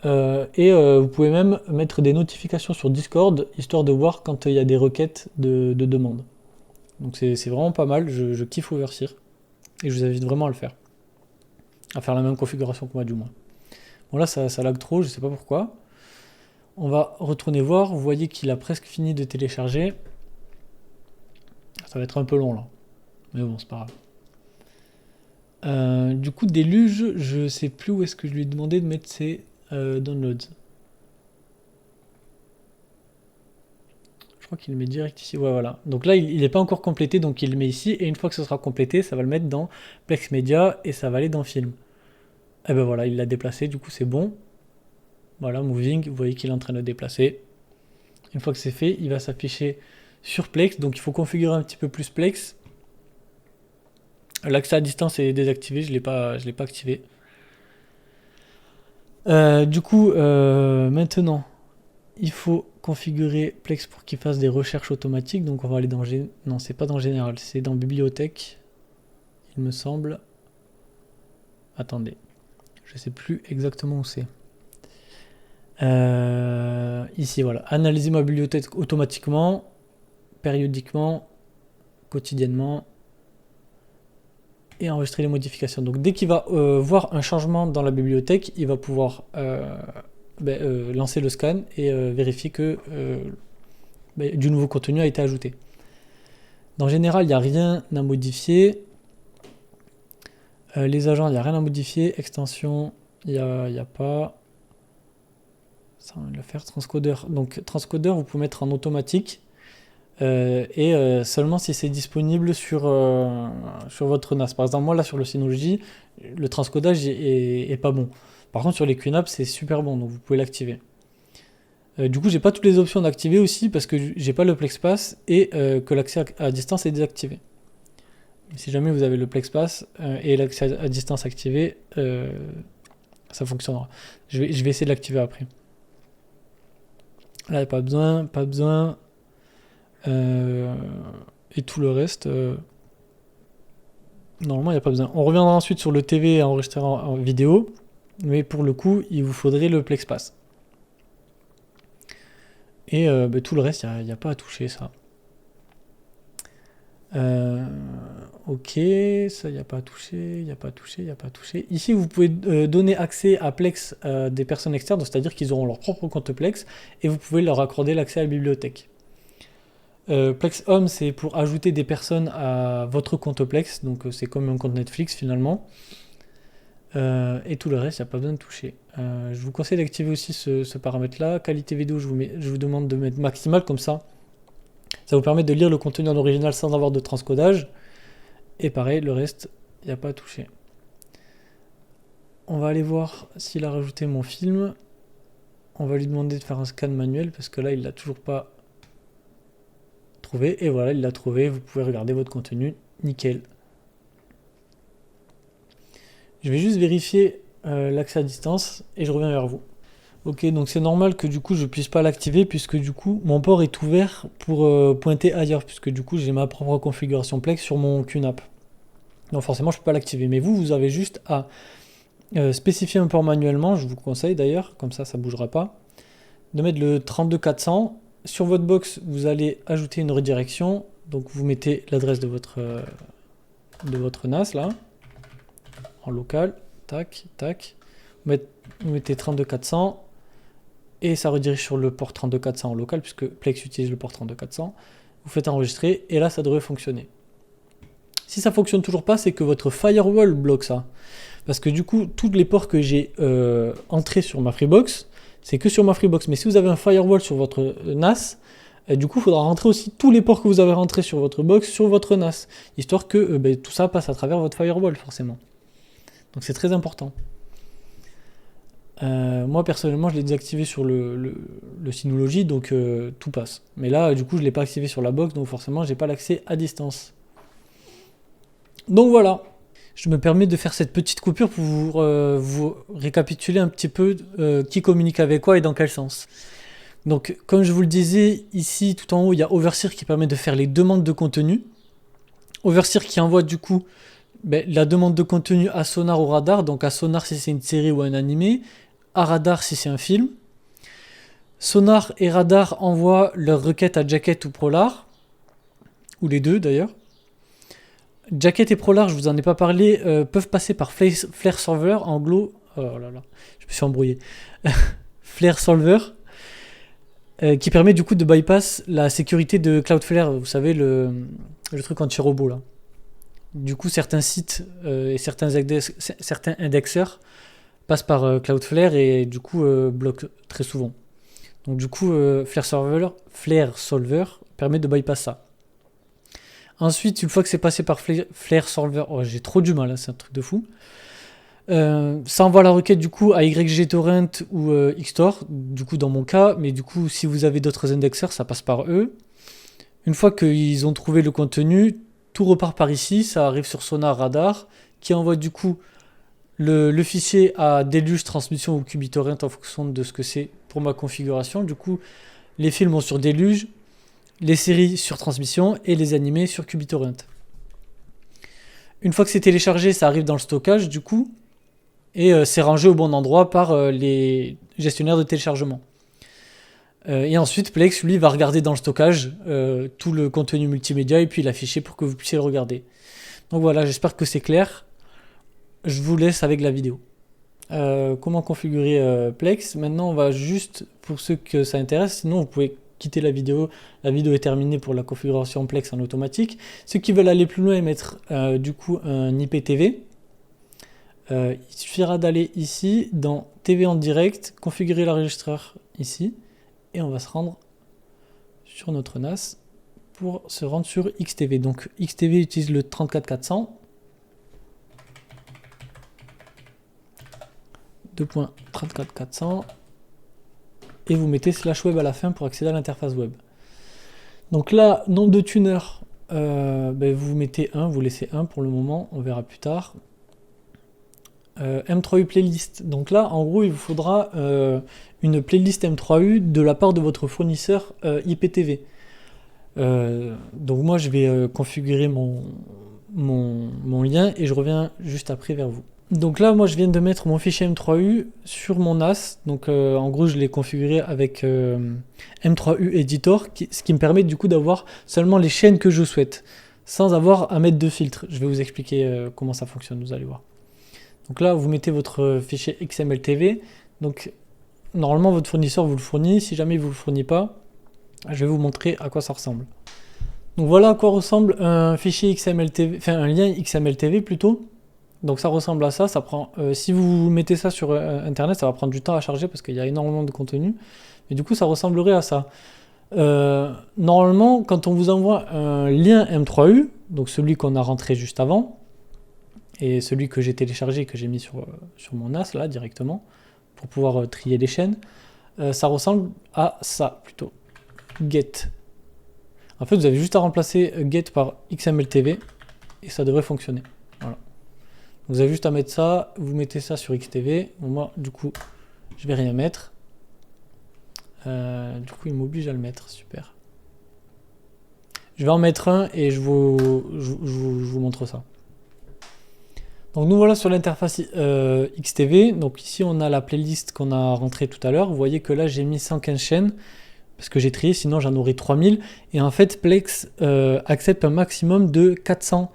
Vous pouvez même mettre des notifications sur Discord, histoire de voir quand il y a des requêtes de demande. Donc c'est vraiment pas mal, je kiffe Overseer. Et je vous invite vraiment à le faire. À faire la même configuration que moi du moins. Bon là ça lag trop, je sais pas pourquoi. On va retourner voir, vous voyez qu'il a presque fini de télécharger. Ça va être un peu long là. Mais bon, c'est pas grave. Du coup, Déluge, je sais plus où est-ce que je lui ai demandé de mettre ses downloads. Je crois qu'il le met direct ici. Ouais, voilà. Donc là, il n'est pas encore complété, donc il le met ici. Et une fois que ce sera complété, ça va le mettre dans Plex Media et ça va aller dans Film. Et ben voilà, il l'a déplacé, du coup c'est bon. Voilà, Moving, vous voyez qu'il est en train de le déplacer. Une fois que c'est fait, il va s'afficher sur Plex. Donc il faut configurer un petit peu plus Plex. L'accès à distance est désactivé, je l'ai pas activé. Du coup, maintenant, il faut configurer Plex pour qu'il fasse des recherches automatiques. Donc on va aller dans... Non, c'est pas dans Général, c'est dans Bibliothèque, il me semble. Attendez, je sais plus exactement où c'est. Ici, voilà. Analyser ma bibliothèque automatiquement, périodiquement, quotidiennement, et enregistrer les modifications. Donc dès qu'il va voir un changement dans la bibliothèque, il va pouvoir lancer le scan et vérifier que du nouveau contenu a été ajouté. Dans général, il n'y a rien à modifier. Les agents, il n'y a rien à modifier. Extension, il n'y a pas. Ça, on va le faire. Transcodeur. Donc transcodeur, vous pouvez mettre en automatique. Seulement si c'est disponible sur votre NAS. Par exemple, moi là sur le Synology, le transcodage est pas bon. Par contre, sur les QNAP, c'est super bon, donc vous pouvez l'activer. Du coup, j'ai pas toutes les options d'activer aussi parce que j'ai pas le PlexPass et que l'accès à distance est désactivé. Si jamais vous avez le PlexPass et l'accès à distance activé, ça fonctionnera. Je vais essayer de l'activer après. Là, pas besoin, pas besoin. Et tout le reste, normalement il n'y a pas besoin. On reviendra ensuite sur le TV à enregistrer en vidéo, mais pour le coup il vous faudrait le PlexPass. Et tout le reste, il n'y a pas à toucher ça. Ok, ça il n'y a pas à toucher, il n'y a pas à toucher, il n'y a pas à toucher. Ici vous pouvez donner accès à Plex des personnes externes, c'est-à-dire qu'ils auront leur propre compte Plex, et vous pouvez leur accorder l'accès à la bibliothèque. Plex Home, c'est pour ajouter des personnes à votre compte Plex, donc c'est comme un compte Netflix finalement. Et tout le reste, il n'y a pas besoin de toucher. Je vous conseille d'activer aussi ce paramètre-là. Qualité vidéo, je vous demande de mettre maximal, comme ça vous permet de lire le contenu en original sans avoir de transcodage. Et pareil, le reste, il n'y a pas à toucher. On va aller voir s'il a rajouté mon film. On va lui demander de faire un scan manuel, parce que là, il l'a toujours pas trouvé. Et voilà, il l'a trouvé. Vous pouvez regarder votre contenu. Nickel. Je vais juste vérifier l'accès à distance et je reviens vers vous. Ok, donc c'est normal que du coup je puisse pas l'activer puisque du coup mon port est ouvert pour pointer ailleurs, puisque du coup j'ai ma propre configuration Plex sur mon QNAP. Donc forcément je peux pas l'activer, mais vous avez juste à spécifier un port manuellement, je vous conseille d'ailleurs, comme ça bougera pas. de mettre le 32400. Sur votre box, vous allez ajouter une redirection. Donc vous mettez l'adresse de votre NAS là, en local. Tac, tac. Vous mettez 32400 et ça redirige sur le port 32400 en local puisque Plex utilise le port 32400. Vous faites enregistrer et là ça devrait fonctionner. Si ça fonctionne toujours pas, c'est que votre firewall bloque ça. Parce que du coup, tous les ports que j'ai entrés sur ma Freebox, c'est que sur ma Freebox. Mais si vous avez un firewall sur votre NAS, du coup, il faudra rentrer aussi tous les ports que vous avez rentrés sur votre box sur votre NAS. Histoire que tout ça passe à travers votre firewall, forcément. Donc c'est très important. Moi, personnellement, je l'ai désactivé sur le Synology, donc tout passe. Mais là, du coup, je ne l'ai pas activé sur la box, donc forcément, je n'ai pas l'accès à distance. Donc voilà. Je me permets de faire cette petite coupure pour vous récapituler un petit peu qui communique avec quoi et dans quel sens. Donc, comme je vous le disais, ici, tout en haut, il y a Overseer qui permet de faire les demandes de contenu. Overseer qui envoie du coup la demande de contenu à Sonar ou Radar. Donc à Sonar si c'est une série ou un animé, à Radar si c'est un film. Sonar et Radar envoient leur requête à Jacket ou Prolar, ou les deux d'ailleurs. Jacket et Prolar, je vous en ai pas parlé, peuvent passer par Flare Solver, oh là là, je me suis embrouillé. Flare Solver, qui permet du coup de bypass la sécurité de Cloudflare, vous savez, le truc anti-robot là. Du coup, certains sites et certains indexeurs passent par Cloudflare et du coup bloquent très souvent. Donc du coup, Flare Solver permet de bypass ça. Ensuite, une fois que c'est passé par Flare Solver, oh, j'ai trop du mal, hein, c'est un truc de fou. Ça envoie la requête du coup à YGTorrent ou Xtor, du coup dans mon cas, mais du coup si vous avez d'autres indexeurs, ça passe par eux. Une fois qu'ils ont trouvé le contenu, tout repart par ici, ça arrive sur Sonar Radar, qui envoie du coup le fichier à Deluge, Transmission ou QBTorrent en fonction de ce que c'est pour ma configuration. Du coup, les films vont sur Deluge, les séries sur Transmission et les animés sur QBTorrent. Une fois que c'est téléchargé, ça arrive dans le stockage du coup, et c'est rangé au bon endroit par les gestionnaires de téléchargement. Et ensuite, Plex, lui, va regarder dans le stockage tout le contenu multimédia et puis l'afficher pour que vous puissiez le regarder. Donc voilà, j'espère que c'est clair. Je vous laisse avec la vidéo. Comment configurer Plex? Maintenant, on va juste, pour ceux que ça intéresse, sinon vous pouvez quitter la vidéo. La vidéo est terminée pour la configuration Plex en automatique. Ceux qui veulent aller plus loin et mettre du coup un IPTV, il suffira d'aller ici dans TV en direct, configurer l'enregistreur ici, et on va se rendre sur notre NAS pour se rendre sur XTV. Donc XTV utilise le 34400. 2.34400 et vous mettez /web à la fin pour accéder à l'interface web. Donc là, nombre de tuners, vous mettez 1, vous laissez 1 pour le moment, on verra plus tard. M3U playlist, donc là en gros il vous faudra une playlist M3U de la part de votre fournisseur IPTV. Donc moi je vais configurer mon lien et je reviens juste après vers vous. Donc là moi je viens de mettre mon fichier M3U sur mon NAS, donc en gros je l'ai configuré avec M3U Editor, ce qui me permet du coup d'avoir seulement les chaînes que je souhaite, sans avoir à mettre de filtre. Je vais vous expliquer comment ça fonctionne, vous allez voir. Donc là vous mettez votre fichier XML-TV, donc normalement votre fournisseur vous le fournit, si jamais il ne vous le fournit pas, je vais vous montrer à quoi ça ressemble. Donc voilà à quoi ressemble un fichier XML-TV, enfin un lien XML-TV plutôt. Donc ça ressemble à ça, ça prend, si vous mettez ça sur internet, ça va prendre du temps à charger parce qu'il y a énormément de contenu. Et du coup ça ressemblerait à ça. Normalement, quand on vous envoie un lien M3U, donc celui qu'on a rentré juste avant, et celui que j'ai téléchargé et que j'ai mis sur mon NAS là directement, pour pouvoir trier les chaînes, ça ressemble à ça plutôt. Get. En fait vous avez juste à remplacer get par XML-TV et ça devrait fonctionner. Voilà. Vous avez juste à mettre ça, vous mettez ça sur XTV. Bon, moi, du coup, je vais rien mettre. Du coup, il m'oblige à le mettre. Super. Je vais en mettre un et je vous montre ça. Donc nous voilà sur l'interface XTV. Donc ici on a la playlist qu'on a rentrée tout à l'heure. Vous voyez que là j'ai mis 115 chaînes parce que j'ai trié, sinon j'en aurais 3000. Et en fait Plex accepte un maximum de 400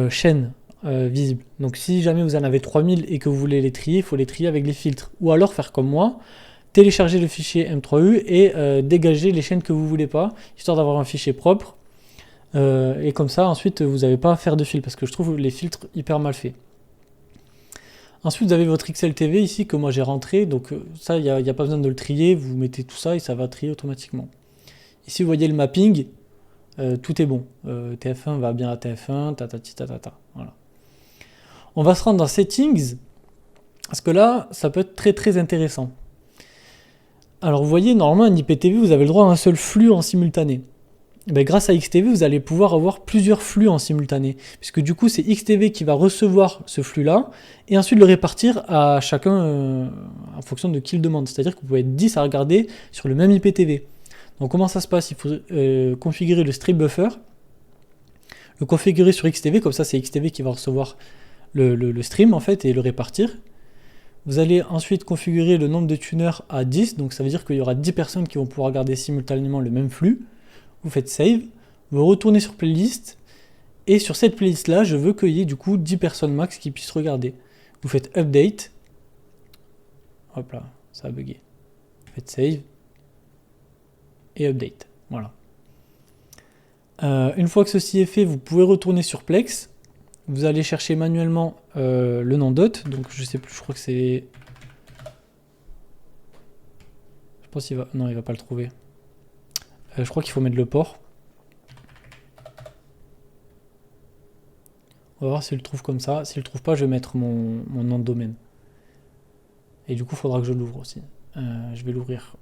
chaînes visibles. Donc si jamais vous en avez 3000 et que vous voulez les trier, il faut les trier avec les filtres. Ou alors faire comme moi, télécharger le fichier M3U et dégager les chaînes que vous voulez pas, histoire d'avoir un fichier propre. Et comme ça, ensuite, vous n'avez pas à faire de fil parce que je trouve les filtres hyper mal faits. Ensuite, vous avez votre XLTV ici que moi j'ai rentré. Donc ça, il n'y a pas besoin de le trier. Vous mettez tout ça et ça va trier automatiquement. Ici, vous voyez le mapping. Tout est bon. TF1 va bien à TF1, tatati tatata. Voilà. On va se rendre dans Settings parce que là, ça peut être très très intéressant. Alors vous voyez, normalement, un IPTV, vous avez le droit à un seul flux en simultané. Ben, grâce à XTV, vous allez pouvoir avoir plusieurs flux en simultané. Puisque du coup, c'est XTV qui va recevoir ce flux-là et ensuite le répartir à chacun en fonction de qui le demande. C'est-à-dire que vous pouvez être 10 à regarder sur le même IPTV. Donc comment ça se passe? Il faut configurer le strip buffer, le configurer sur XTV, comme ça c'est XTV qui va recevoir le stream en fait et le répartir. Vous allez ensuite configurer le nombre de tuners à 10, donc ça veut dire qu'il y aura 10 personnes qui vont pouvoir regarder simultanément le même flux. Vous faites save, vous retournez sur playlist, et sur cette playlist là, je veux qu'il y ait du coup 10 personnes max qui puissent regarder. Vous faites update, hop là, ça a bugué. Vous faites save, et update, voilà. Une fois que ceci est fait, vous pouvez retourner sur Plex, vous allez chercher manuellement le nom d'hôte, donc je sais plus, je crois que c'est... Je pense qu'il va... Non, il va pas le trouver. Je crois qu'il faut mettre le port. On va voir s'il le trouve comme ça. S'il le trouve pas, je vais mettre mon nom de domaine. Et du coup, il faudra que je l'ouvre aussi. Je vais l'ouvrir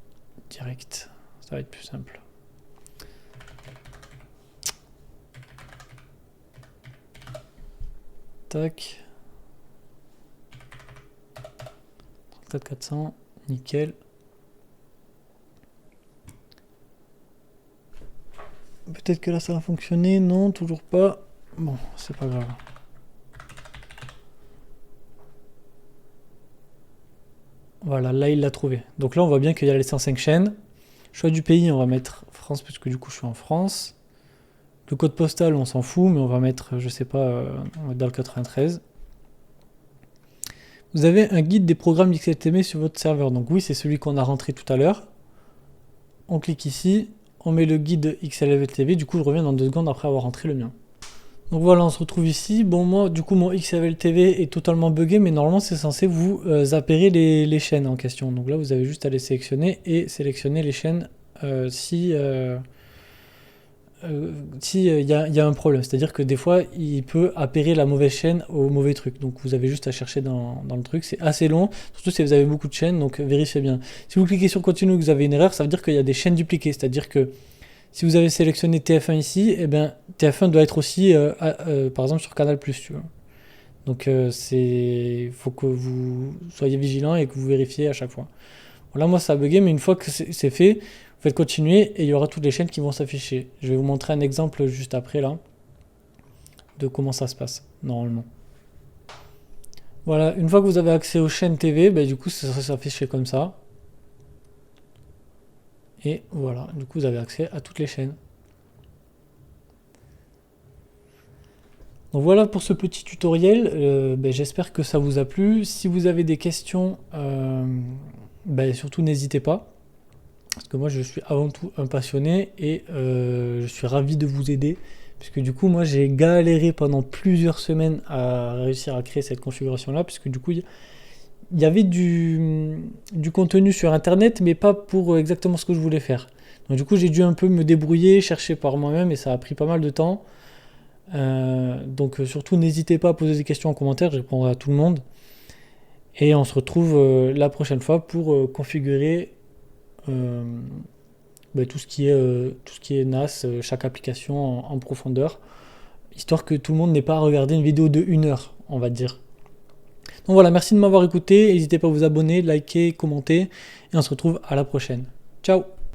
direct. Ça va être plus simple. Tac. 34400, nickel. Peut-être que là ça va fonctionner, non, toujours pas. Bon, c'est pas grave. Voilà, là il l'a trouvé. Donc là on voit bien qu'il y a les 105 chaînes. Choix du pays, on va mettre France, parce que du coup je suis en France. Le code postal, on s'en fout, mais on va mettre, je sais pas, on va mettre dans le 93. Vous avez un guide des programmes XLTV sur votre serveur. Donc oui, c'est celui qu'on a rentré tout à l'heure. On clique ici. On met le guide XLTV, du coup je reviens dans 2 secondes après avoir rentré le mien. Donc voilà, on se retrouve ici. Bon, moi du coup mon XLTV est totalement buggé, mais normalement c'est censé vous appairer les chaînes en question. Donc là vous avez juste à les sélectionner et sélectionner les chaînes si y a un problème. C'est-à-dire que des fois il peut appairer la mauvaise chaîne au mauvais truc. Donc vous avez juste à chercher dans le truc. C'est assez long, surtout si vous avez beaucoup de chaînes, donc vérifiez bien. Si vous cliquez sur continue et que vous avez une erreur, ça veut dire qu'il y a des chaînes dupliquées. C'est-à-dire que si vous avez sélectionné TF1 ici, eh bien, TF1 doit être aussi par exemple sur Canal+, tu vois. Donc il faut que vous soyez vigilant et que vous vérifiez à chaque fois. Voilà, moi ça a bugué, mais une fois que c'est fait, vous faites continuer et il y aura toutes les chaînes qui vont s'afficher. Je vais vous montrer un exemple juste après là, de comment ça se passe normalement. Voilà, une fois que vous avez accès aux chaînes TV, du coup ça s'affiche comme ça. Et voilà, du coup vous avez accès à toutes les chaînes. Donc voilà pour ce petit tutoriel, j'espère que ça vous a plu. Si vous avez des questions, surtout n'hésitez pas. Parce que moi je suis avant tout un passionné et je suis ravi de vous aider. Puisque du coup moi j'ai galéré pendant plusieurs semaines à réussir à créer cette configuration là. Puisque du coup il y avait du contenu sur internet mais pas pour exactement ce que je voulais faire. Donc du coup j'ai dû un peu me débrouiller, chercher par moi-même et ça a pris pas mal de temps. Donc surtout n'hésitez pas à poser des questions en commentaire, je répondrai à tout le monde. Et on se retrouve la prochaine fois pour configurer tout ce qui est NAS, chaque application en profondeur, histoire que tout le monde n'ait pas à regarder une vidéo de 1 heure, on va dire. Donc voilà, merci de m'avoir écouté, n'hésitez pas à vous abonner, liker, commenter, et on se retrouve à la prochaine. Ciao!